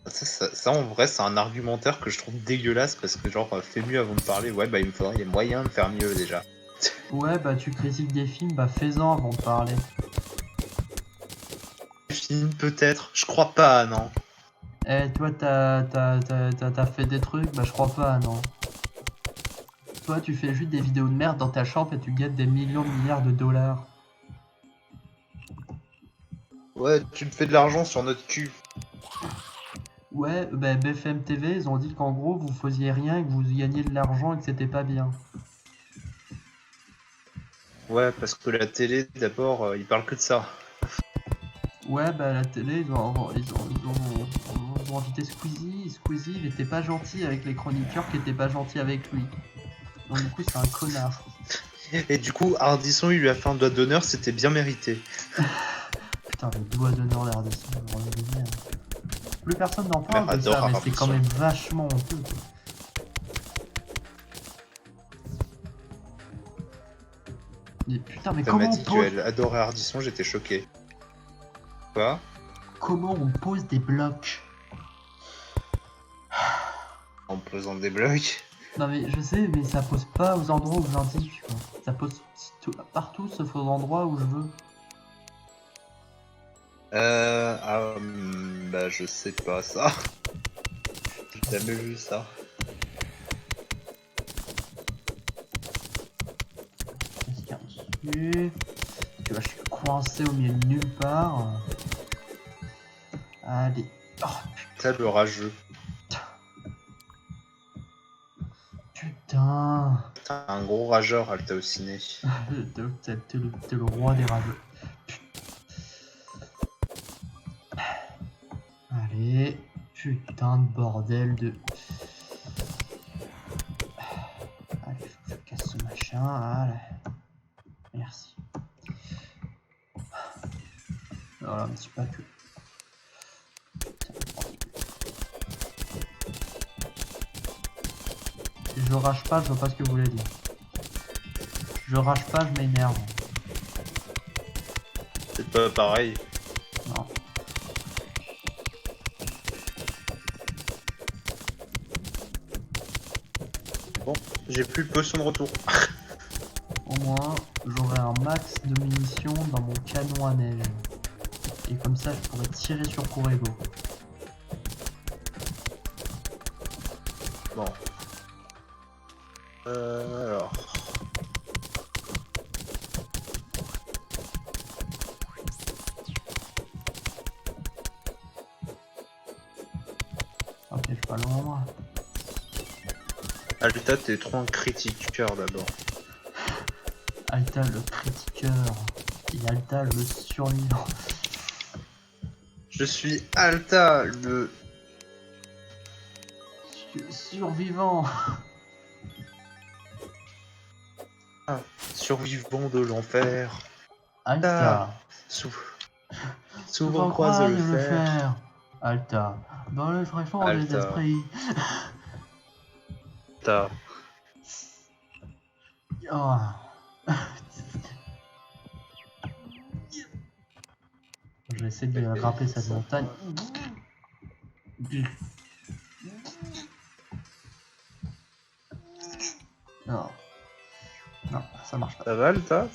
Ça, en vrai c'est un argumentaire que je trouve dégueulasse parce que genre fais mieux avant de parler, ouais bah il me faudrait les moyens de faire mieux déjà. Ouais, bah tu critiques des films, bah fais-en avant de parler. Film peut-être, je crois pas, non. Eh, toi t'as fait des trucs, bah je crois pas, non. Toi tu fais juste des vidéos de merde dans ta chambre et tu gagnes des millions de milliards de dollars. Ouais, tu me fais de l'argent sur notre cul. Ouais, bah BFM TV, ils ont dit qu'en gros vous faisiez rien, que vous gagniez de l'argent et que c'était pas bien. Ouais, parce que la télé, d'abord, ils parlent que de ça. Ouais, bah la télé, ils ont invité Squeezie. Squeezie, il était pas gentil avec les chroniqueurs qui étaient pas gentils avec lui. Donc du coup, c'est un connard. Et du coup, Ardisson, il lui a fait un doigt d'honneur, c'était bien mérité. Putain, le doigt d'honneur d'Ardisson, plus personne n'en parle de Adore ça, mais c'est Ardisson. quand même vachement honteux, quoi. Mais putain, mais Elle m'a comment on dit pose... qu'elle adorait Ardisson, j'étais choqué. Quoi? Comment on pose des blocs? En posant des blocs. Non mais je sais, mais ça pose pas aux endroits où j'indique, quoi. Ça pose partout sauf aux endroits où je veux. Bah je sais pas ça. J'ai jamais vu ça. Qu'est-ce qu'il y a dessus? Tu vois, je suis coincé au milieu de nulle part. Allez. Oh Ça, le rageux. putain. T'es un gros rageur, Alta au ciné. T'es le roi des rageux. Allez. Putain de bordel de... Allez, faut que je casse ce machin. Allez. Merci. Voilà, mais c'est pas que... Je rage pas, je vois pas ce que vous voulez dire. Je rage pas, je m'énerve. C'est pas pareil. Non. Bon, j'ai plus de potion de retour. Au moins, j'aurai un max de munitions dans mon canon à neige. Et comme ça, je pourrais tirer sur Kurego. Bon. Alors. pas loin de moi. Alta, t'es trop un critiqueur d'abord. Alta le critiqueur. Et Alta le survivant. Je suis Alta, le... Survivant. survivant de l'enfer. Alta. Sou- Souvent Souvent croise le le fer. fer. Alta. Dans le vrai fond des Alta. esprits. Alta. Oh. Je vais essayer de grimper cette montagne. Non. Non, ça marche pas. Ça va Alta?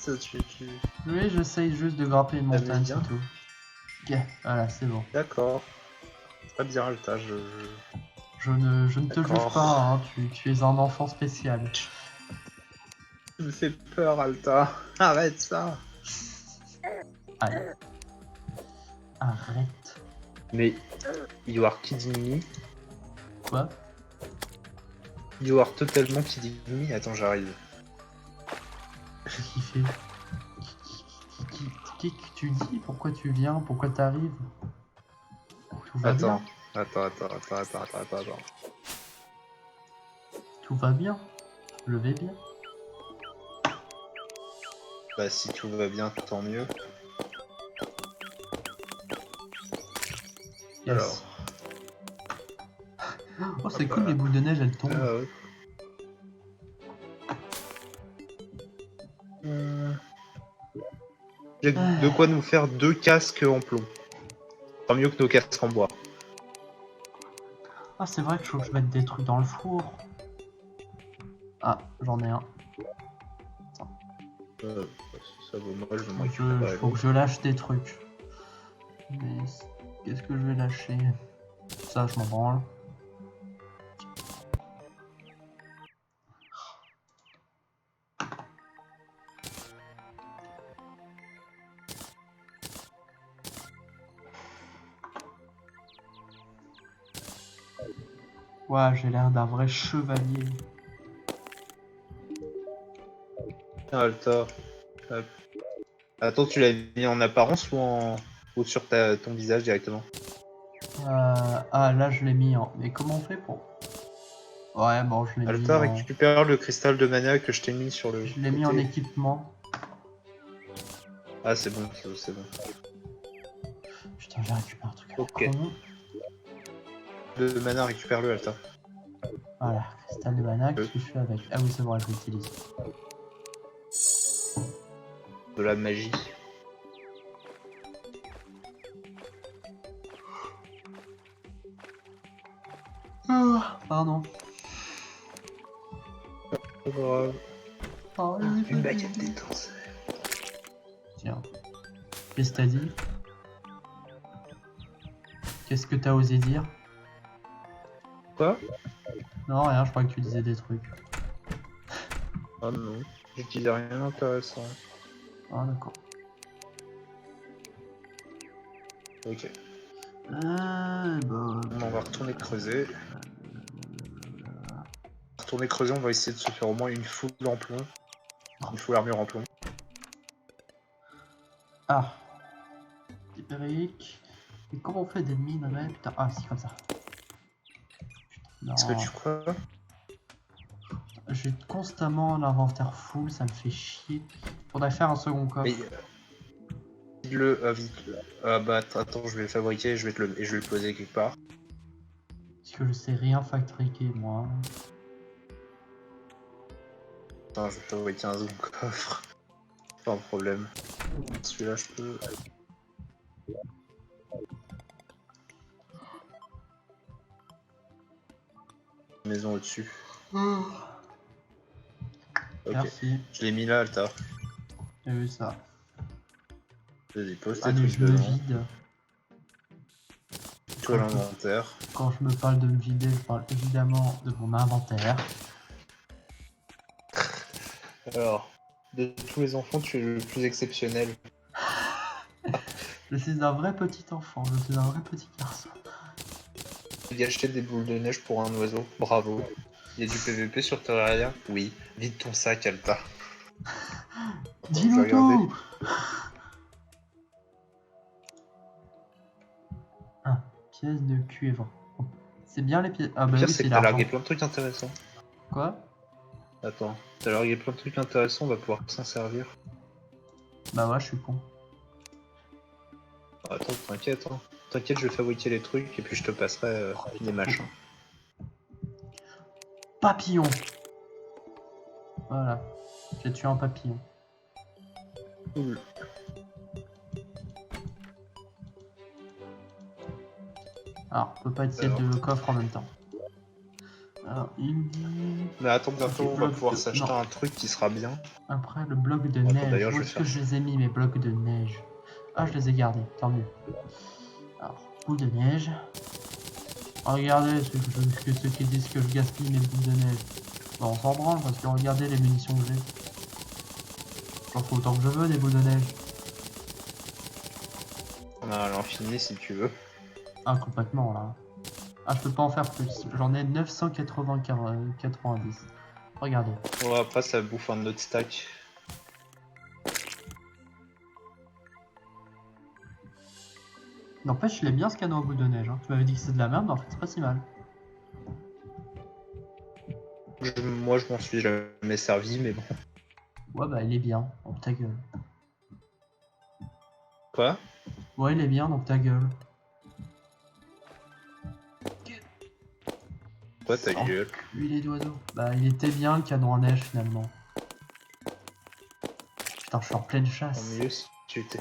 Oui, j'essaye juste de grimper une montagne, bien. c'est tout. Ok, voilà, c'est bon. D'accord. Très bien Alta, Je ne te juge D'accord. pas, hein, tu es un enfant spécial. Tu me fais peur Alta. Arrête ça. Allez. Arrête. Mais... You are kidding me? Quoi? You are totalement kidding me? Attends, j'arrive. Qu'est-ce qu'il fait? Qu'est-ce que tu dis? Pourquoi tu viens? Pourquoi t'arrives? Tout va bien? Attends. Tout va bien? Je vais bien? Bah si tout va bien, tant mieux. Yes. Alors. Oh, c'est cool, les boules de neige, elles tombent. Ah ouais. J'ai de quoi nous faire 2 casques en plomb. Tant mieux que nos casques en bois. Ah, c'est vrai que je mette des trucs dans le four. Ah, j'en ai un. Ça vaut moi, je vais m'en Faut récupérer. que je lâche des trucs. Mais qu'est-ce que je vais lâcher? Ça, je m'en branle. Ouais, j'ai l'air d'un vrai chevalier. Alta. Hop. Attends, tu l'as mis en apparence ou sur ton visage directement? Ah, là, je l'ai mis en... Mais comment on fait pour... Ouais, bon, je l'ai mis Alta, en... récupère le cristal de mana que je t'ai mis sur le Je l'ai mis en côté. équipement. Ah, c'est bon, c'est bon. Putain, j'ai récupéré un truc à la Ok. con. De mana, récupère-le, Alta. Voilà, cristal de mana, qu'est-ce que je fais avec? Ah oui, c'est vrai, je l'utilise. De la magie. Pardon. Pas grave. Oh, Une baguette d'étincelle. Tiens. Qu'est-ce que t'as dit? Qu'est-ce que t'as osé dire? Quoi? Non, rien, je crois que tu disais des trucs. Oh non, je disais rien d'intéressant. Ah, d'accord. Ok. Bah... On va retourner creuser. Retourner creuser, on va essayer de se faire au moins une foule en plomb. Une foule armure en plomb. Ah. Eric. Et comment on fait des minerais? Putain, ah, c'est comme ça. Putain, Est-ce que tu crois? j'ai constamment l'inventaire full, ça me fait chier. Faudrait faire un second coffre. Mais vite. Bah attends, je vais le fabriquer, je vais le poser quelque part. Parce que je sais rien fabriquer, moi. Attends, je vais fabriquer un second coffre. Pas un problème. Celui-là, je peux. Maison au-dessus. Ok. Merci, Je l'ai mis là, Alta. j'ai vu ça. Je dépose tes Allez, trucs je me dedans. vide. Toi l'inventaire. Quand je me parle de me vider, je parle évidemment de mon inventaire. Alors, de tous les enfants, tu es le plus exceptionnel. Je suis un vrai petit enfant, je suis un vrai petit garçon. gâché des boules de neige pour un oiseau. Bravo. Il y a du PVP sur Terraria? Oui. Vide ton sac, Alta. Dis-nous Je vais regarder. tout. Ah, pièce de cuivre. C'est bien les pièces. Ah Le bah pire, oui, c'est c'est que t'as l'argent. largué plein de trucs intéressants. Quoi? Attends, t'as largué plein de trucs intéressants, on va pouvoir s'en servir. Bah ouais, je suis con. Attends, t'inquiète, hein. T'inquiète, je vais fabriquer les trucs et puis je te passerai les machins. Papillon. Voilà. J'ai tué un papillon. Cool. Alors, on peut pas essayer Alors. de coffre en même temps. Alors, il me dit... Mais attends, bientôt, on va bloc pouvoir de- s'acheter non. un truc qui sera bien. Après, le bloc de Attends, neige. d'ailleurs, Où je vais est-ce que faire je les ai mis, mes blocs de neige? Ah, je les ai gardés, tant mieux. Alors, boule de neige. Ah, regardez ceux qui disent que je gaspille mes boules de neige. Bon, on s'en branle parce que regardez les munitions que j'ai. J'en fais autant que je veux des boules de neige. On a à l'infini si tu veux. Ah, complètement là. Ah, je peux pas en faire plus. J'en ai 990. Regardez. Ouais, après, ça bouffe un autre stack. N'empêche, je l'aime bien ce canon à boule de neige. Hein. Tu m'avais dit que c'est de la merde, mais en fait, c'est pas si mal. Moi, je m'en suis jamais servi, mais bon. Ouais, bah, il est bien. Donc, ta gueule. Quoi? Ouais, il est bien, donc ta gueule. Quoi, ta Oh, gueule? huilé d'oiseau. Bah, il était bien le canon à neige finalement. Putain, je suis en pleine Tant chasse. mieux si tu t'es.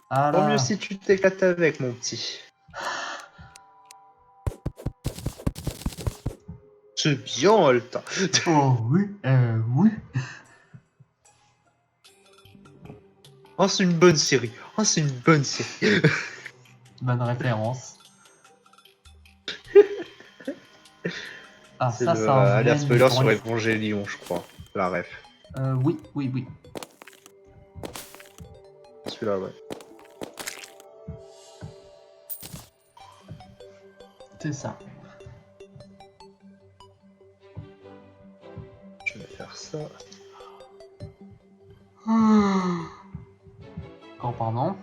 Ah Tant mieux là. si tu t'éclates avec, mon petit. C'est bien, Alta. Oh oui, oui. Oh, c'est une bonne série. Oh, c'est une bonne série. Bonne référence. Ah, C'est ça, le c'est un vrai alerte spoiler sur Newton. Évangélion, je crois. La ref. Oui, oui, oui. Celui-là, ouais. C'est ça. Je vais faire ça. Oh, pardon.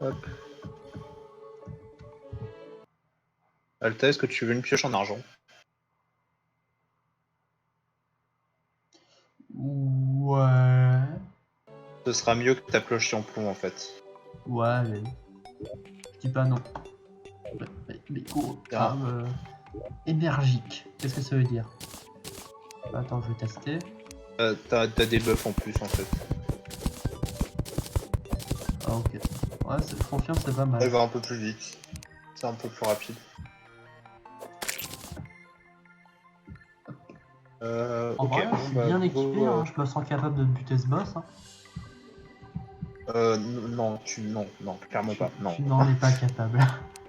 Hop. Alta, est-ce que tu veux une pioche en argent? Ouais. Ce sera mieux que ta cloche en plomb, en fait. Ouais, allez. Je dis pas non. Mais oh, Ah. énergique. Qu'est-ce que ça veut dire? Attends, je vais tester. T'as des buffs en plus, en fait. Ah, ok. Ouais, je confirme, c'est pas mal. Elle va un peu plus vite. C'est un peu plus rapide. En Ok, vrai, je bon, suis bah, bien go, équipé, hein. Je me sens capable de buter ce boss. Hein. non, non, clairement pas. Non, Tu n'en es pas capable.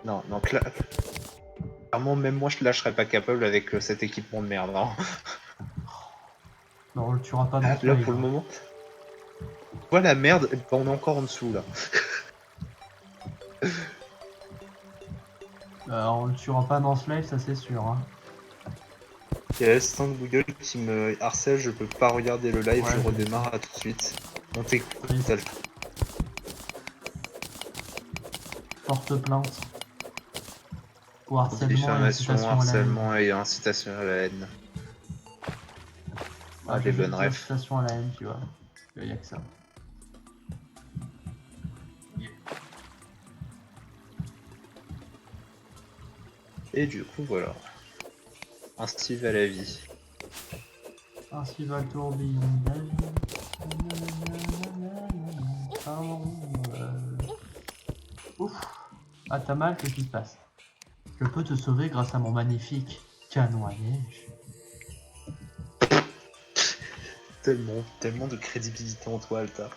non, clairement, même moi, je lâcherais pas capable avec cet équipement de merde. Hein. Non, on le tuera pas dans ce Là, live. pour le Hein. moment, voilà la merde. Bah, on est encore en dessous là. On le tuera pas dans ce live, ça c'est sûr. Hein. Il y a l'assistant de Google qui me harcèle. Je peux pas regarder le live. Ouais, je je redémarre à tout de suite. On t'écoute. Triste. Porte plainte. Pour harcèlement et Diffamation, incitation à la haine. harcèlement et incitation à la haine. Ah, des j'ai bonnes dit refs. incitation à la haine, tu vois. Il y a que ça. Et du coup, voilà. Ainsi va la vie. Ainsi va le tourbillon de la vie. Pardon, Ouf. Ah, t'as mal, qu'est-ce qui se passe? Je peux te sauver grâce à mon magnifique canon à neige. Tellement de crédibilité en toi, Alta.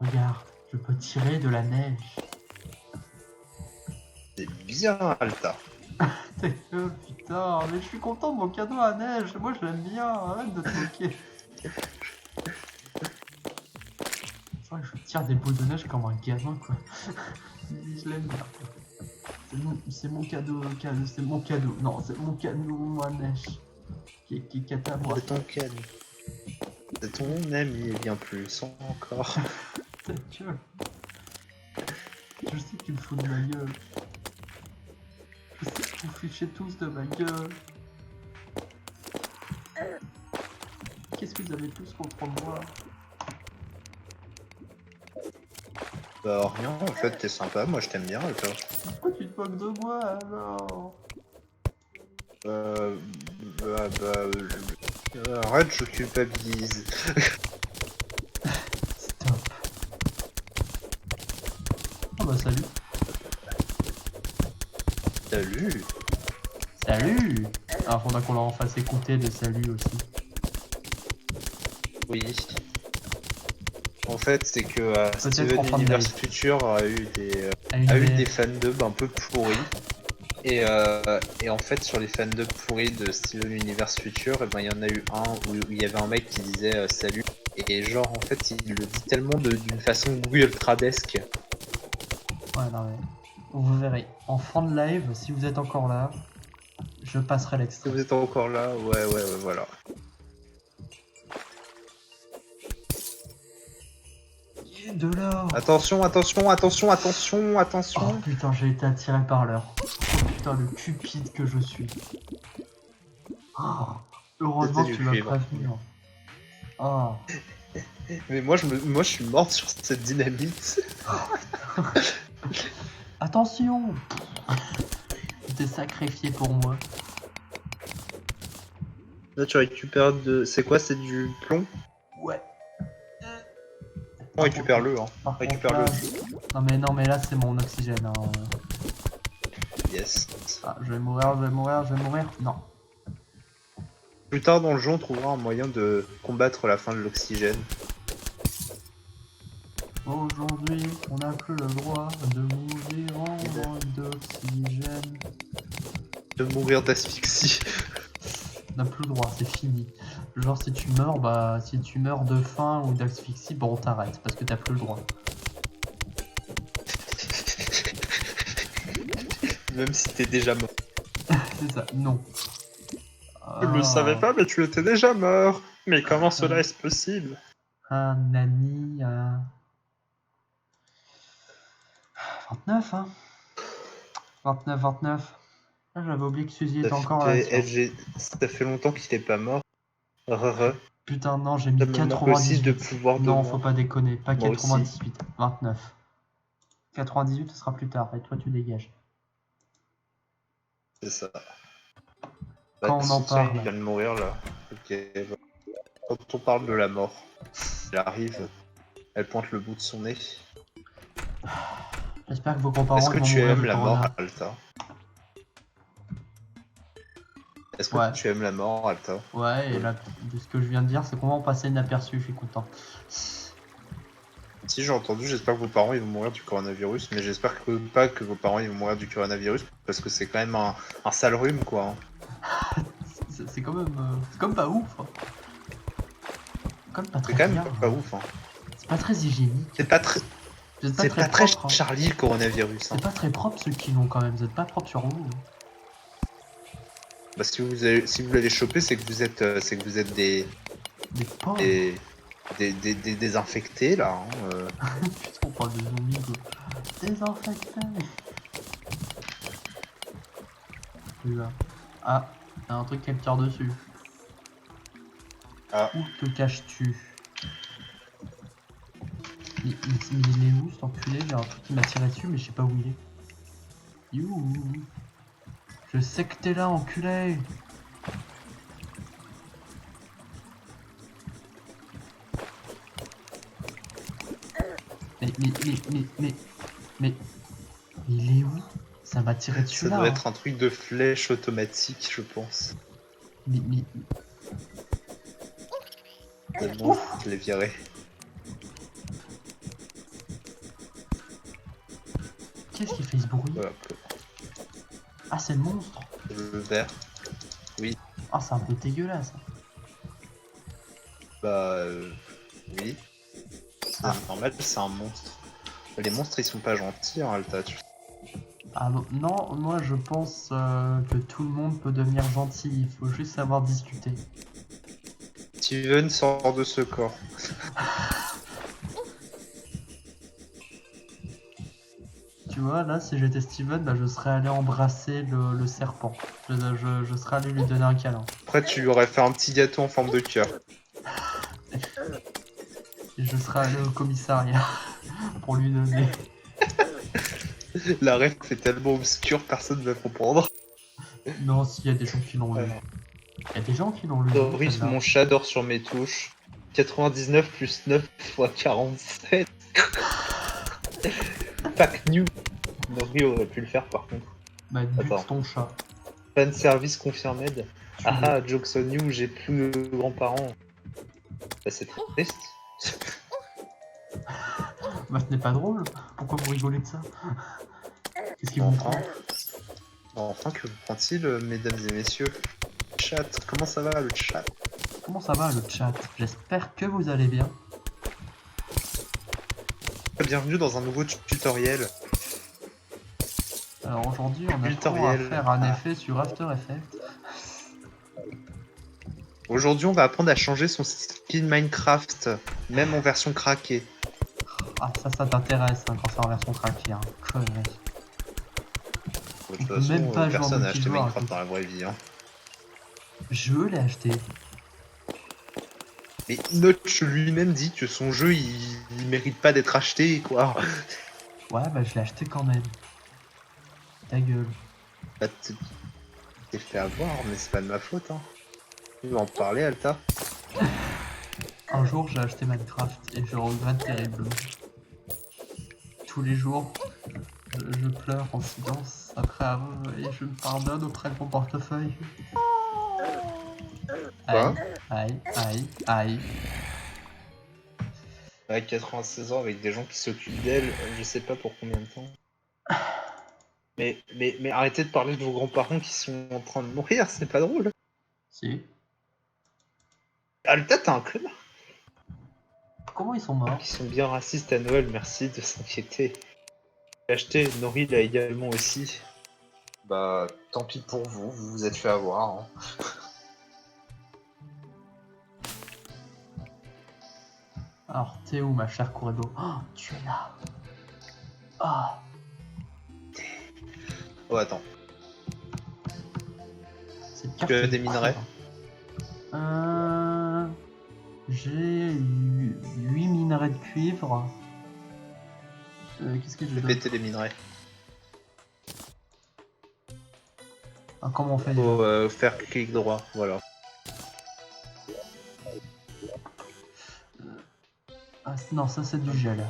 Regarde, je peux tirer de la neige. C'est bien, Alta. Ta gueule, putain, mais je suis content de mon canon à neige. Moi, je l'aime bien. Arrête de te moquer. C'est vrai que je tire des boules de neige comme un gamin, quoi. Je l'aime bien. C'est mon cadeau, c'est mon cadeau. Non, c'est mon cadeau, moi, Neige. Qui est à moi. C'est ton cadeau. C'est ton ami, bien plus encore. Ta gueule. Je sais que tu me fous de ma gueule. Je sais que vous fichez tous de ma gueule. Qu'est-ce que vous avez tous contre moi? Bah rien, en fait, t'es sympa, moi je t'aime bien, toi. Pourquoi tu te moques de moi alors? Arrête, je culpabilise. Stop. Oh bah salut. Salut. Salut. Ah, faudra qu'on leur en fasse écouter des saluts aussi. Oui. En fait, c'est que en Steven fin de Universe live. Future a eu des fandubs un peu pourris. Et en fait, sur les fandubs pourris de Steven Universe Future, eh ben, il y en a eu un où il y avait un mec qui disait salut. Et genre, en fait, il le dit tellement d'une façon Google Ultradesque. Ouais, non mais. Vous verrez. En fin de live, si vous êtes encore là, je passerai Si l'extrait. vous êtes encore là, ouais, voilà. De l'or. Attention. Oh putain, j'ai été attiré par l'heure. Oh putain, le cupide que je suis. Oh, heureusement que C'était tu du m'as cuivre. prévenu. Oh. Mais moi, je suis morte sur cette dynamite. Attention. Tu t'es sacrifié pour moi. Là, tu récupères de. C'est quoi? C'est du plomb? Ouais. On récupère-le, hein. Par contre, Récupère-le. là... Non mais là c'est mon oxygène. Hein. Yes. Ah, je vais mourir. Non. Plus tard dans le jeu, on trouvera un moyen de combattre la fin de l'oxygène. Aujourd'hui, on n'a plus le droit de mourir en manque d'oxygène. De mourir d'asphyxie. On n'a plus le droit, c'est fini. Genre si tu meurs de faim ou d'asphyxie, bon on t'arrête parce que t'as plus le droit. Même si t'es déjà mort. C'est ça, non. Je ne le savais pas, mais tu étais déjà mort. Mais comment cela est possible? Un nani. 29, hein. 29. Ah, j'avais oublié que Suzy était encore là. Tiens. Ça fait longtemps qu'il est pas mort. Re. Putain, non, j'ai mis Ça me manque aussi 98. de pouvoir de Non, moi. faut pas déconner. Pas Moi 98. 29. 98, ce sera plus tard. Et toi, tu dégages. C'est ça. Quand on en parle. Il vient de mourir là. Ok. Quand on parle de la mort, elle arrive. Elle pointe le bout de son nez. J'espère que vos grands-parents Est-ce que vont tu mourir aimes du la mort, corona. Alta? Est-ce que Ouais. tu aimes la mort, Alta? Ouais, et là, de ce que je viens de dire, c'est qu'on va en passer inaperçu, je suis content. Si j'ai entendu, j'espère que vos parents ils vont mourir du coronavirus, mais j'espère pas que vos parents ils vont mourir du coronavirus parce que c'est quand même un sale rhume quoi. C'est quand même. C'est comme pas ouf. Hein. Comme pas très C'est quand même bien, pas hein. ouf. Hein. C'est pas très hygiénique. C'est pas très. Vous êtes C'est pas très propre, hein. Charlie le coronavirus. Hein. C'est pas très propre ceux qui l'ont quand même, vous êtes pas propre sur vous. Bah si vous l'avez chopé, c'est que vous êtes des pauvres. des infectés là. Hein, Putain, on parle de zombies quoi. Désinfectés. Là. Ah, y'a un truc qui me tire dessus. Ah. Où te caches-tu? Mais il est où cet enculé? J'ai un truc qui m'a tiré dessus mais je sais pas où il est. You. Je sais que t'es là, enculé. Mais il est où? Ça m'a tiré dessus Ça là. doit Hein. être un truc de flèche automatique, je pense. Mais... Bon, je l'ai viré. Qu'est-ce qui fait ce bruit? Voilà. Ah, c'est le monstre. Le vert. Oui. Ah, c'est un peu dégueulasse. Bah oui. C'est Ah. normal, c'est un monstre. Les monstres, ils sont pas gentils en Alta. Ah non, moi je pense que tout le monde peut devenir gentil, il faut juste savoir discuter. Steven sort de ce corps. Tu vois, là, si j'étais Steven, bah, je serais allé embrasser le serpent. Je serais allé lui donner un câlin. Après, tu lui aurais fait un petit gâteau en forme de cœur. Et je serais allé au commissariat pour lui donner. La ref est tellement obscure, personne ne va comprendre. Non, s'il y a des gens qui l'ont lu. Il y a des gens qui l'ont lu. Doris, celle-là. mon chat dort sur mes touches. 99 plus 9 fois 47. Pack new. Nori aurait pu le faire par contre. Bah, Attends. bute ton chat. Fan service confirmé. Tu Ah, jokes on you, j'ai plus de grands-parents. Bah, c'est triste. Bah, ce n'est pas drôle. Pourquoi vous rigolez de ça? Qu'est-ce qui vous Enfin. prend? Enfin, que vous prend-il, mesdames et messieurs? Chat, comment ça va le chat? Comment ça va le chat? J'espère que vous allez bien. Bienvenue dans un nouveau tutoriel. Alors aujourd'hui, on apprend à Tutoriel. faire un Ah. effet sur After Effects. Aujourd'hui, on va apprendre à changer son skin Minecraft, même en version craquée. Ah, ça t'intéresse hein, quand c'est en version craquée. Hein. Connerie. De toute peut façon, même pas jouer en personne n'a acheté multijoueur à Minecraft cause. dans la vraie vie. Hein. Je l'ai acheté. Mais Notch lui-même dit que son jeu, il mérite pas d'être acheté, quoi. Ouais, bah je l'ai acheté quand même. Ta gueule. Bah, t'es fait avoir, mais c'est pas de ma faute. Hein. Tu veux en parler, Alta? Un jour, j'ai acheté Minecraft et je regrette terriblement. Tous les jours, je pleure en silence et je me pardonne auprès de mon portefeuille. Quoi? Aïe, aïe, aïe. À 96 ans, avec des gens qui s'occupent d'elle, je sais pas pour combien de temps. Mais arrêtez de parler de vos grands-parents qui sont en train de mourir, c'est pas drôle. Si. Alta, t'es un connard. Comment ils sont morts? Qui sont bien racistes à Noël, merci de s'inquiéter. J'ai acheté, Nori l'a également aussi. Bah, tant pis pour vous, vous vous êtes fait avoir. Hein. Alors, t'es où, ma chère Corrido? Oh, tu es là. Ah, Oh, attends. cette carte. Tu as est des minerais? cool. J'ai 8 minerais de cuivre. Qu'est-ce que j'ai J'ai d'autre? pété les minerais. Ah, comment on fait déjà? Faut faire clic droit, voilà. Ah, non, ça c'est du gel.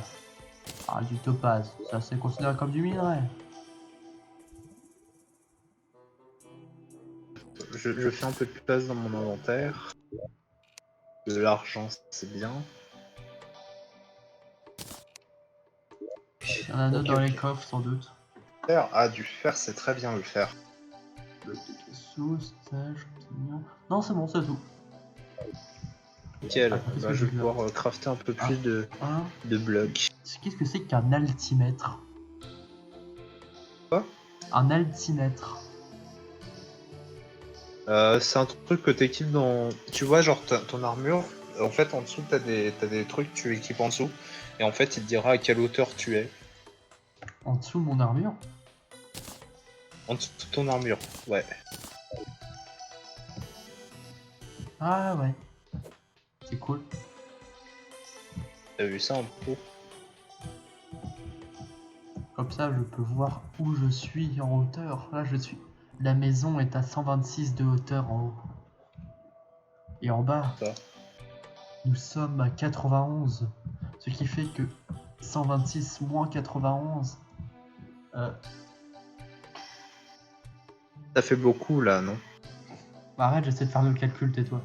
Ah, du topaz. Ça c'est considéré comme du minerai. Je fais un peu de place dans mon inventaire. De l'argent, c'est bien. Il y en a d'autres Ok, dans les ok. coffres sans doute. Fer, ah, du fer, c'est très bien le fer. Sous, stage, champignon. Non, c'est bon, c'est tout. Nickel, Attends, qu'est-ce bah, que je j'ai vais là? pouvoir crafter un peu plus Hein? de blocs. Qu'est-ce que c'est qu'un altimètre? Quoi? Un altimètre. C'est un truc que t'équipes dans... Tu vois, genre, ton armure, en fait, en dessous, t'as des trucs que tu équipes en dessous. Et en fait, il te dira à quelle hauteur tu es. En dessous de mon armure? En dessous de ton armure, ouais. Ah ouais. C'est cool. T'as vu ça un peu? Comme ça, je peux voir où je suis en hauteur. Là, je suis. La maison est à 126 de hauteur en haut. Et en bas, Ça. nous sommes à 91. Ce qui fait que 126 moins 91. Ça fait beaucoup, là, non? Bah arrête, j'essaie de faire le calcul, tais-toi.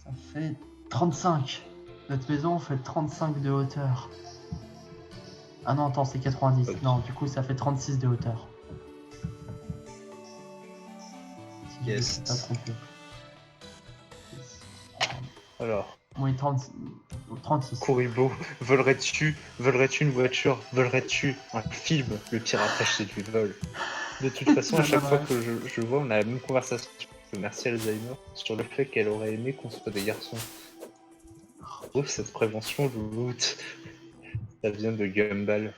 Ça fait 35. Notre maison fait 35 de hauteur. Ah non, attends, c'est 90. Ok. Non, du coup, ça fait 36 de hauteur. Si je ne Yes. suis pas trompé. Alors, Oui, 36. Kuribo, volerais-tu une voiture? Volerais-tu un film? Le piratage, c'est du vol. De toute façon, à chaque fois que je le vois, on a la même conversation. Merci Alzheimer sur le fait qu'elle aurait aimé qu'on soit des garçons. Ouf, cette prévention, loot. Ça vient de Gumball.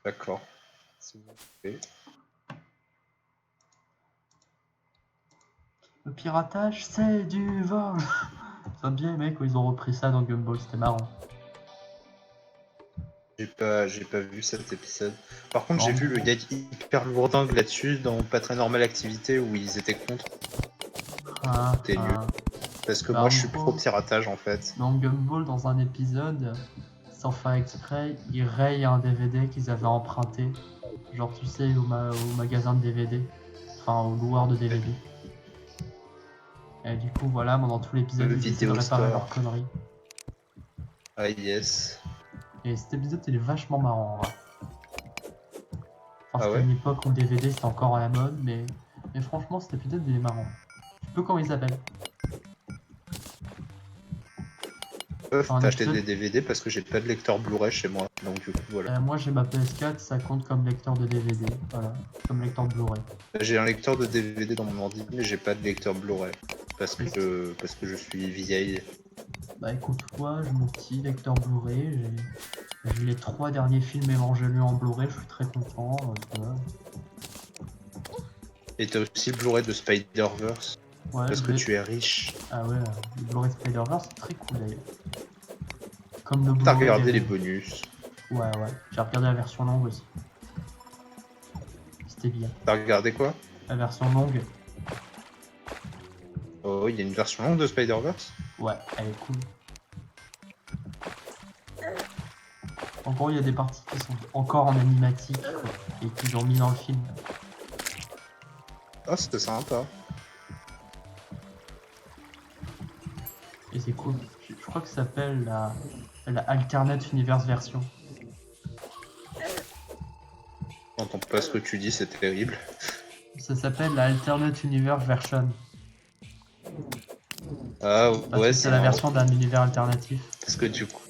D'accord. Si vous voulez. Le piratage, c'est du vol. Ça bien aimé quand ils ont repris ça dans Gumball, c'était marrant. J'ai pas vu cet épisode. Par contre, Bon. j'ai vu le gag hyper lourdingue là-dessus dans Pas très normal activité où ils étaient contre. T'es nul. Parce que Bah, moi, en je suis gros, pro piratage en fait. Dans Gumball, dans un épisode, sans faire exprès, ils rayent un DVD qu'ils avaient emprunté. Genre, tu sais, au magasin de DVD. Enfin, au loueur de DVD. Et du coup, voilà, pendant tout l'épisode, Le ils essaient de Video réparer Store. leurs conneries. Ah yes. Et cet épisode, il est vachement marrant, en vrai. Enfin, Ah c'était ouais une époque où le DVD, c'était encore à la mode, mais franchement, cet épisode, il est marrant. Je sais peu comment il s'appelle. T'as acheté épisode- des DVD parce que j'ai pas de lecteur Blu-ray chez moi. Donc du coup, voilà. Moi, j'ai ma PS4, ça compte comme lecteur de DVD. Voilà, comme lecteur de Blu-ray. J'ai un lecteur de DVD dans mon ordi, mais j'ai pas de lecteur Blu-ray. Parce que je suis vieille. Bah écoute, moi, j'ai mon petit lecteur Blu-ray, j'ai les 3 derniers films évangelés en Blu-ray, je suis très content. Voilà. Et t'as aussi le Blu-ray de Spider-Verse. Ouais, Parce que le- tu es riche. Ah ouais, le Blu-ray Spider-Verse, c'est très cool d'ailleurs. Comme le T'as Blu-ray regardé les DVD. bonus. Ouais, j'ai regardé la version longue aussi. C'était bien. T'as regardé quoi? La version longue, Oh, il y a une version longue de Spider-Verse? ouais, elle est cool. En gros, il y a des parties qui sont encore en animatique quoi, et qu'ils ont mis dans le film. Ah, c'était sympa. Et c'est cool. Je crois que ça s'appelle la Alternate Universe version. J'entends pas ce que tu dis, c'est terrible. Ça s'appelle la Alternate Universe version. Ah Parce ouais, que c'est la marrant. version d'un univers alternatif. Parce que du coup,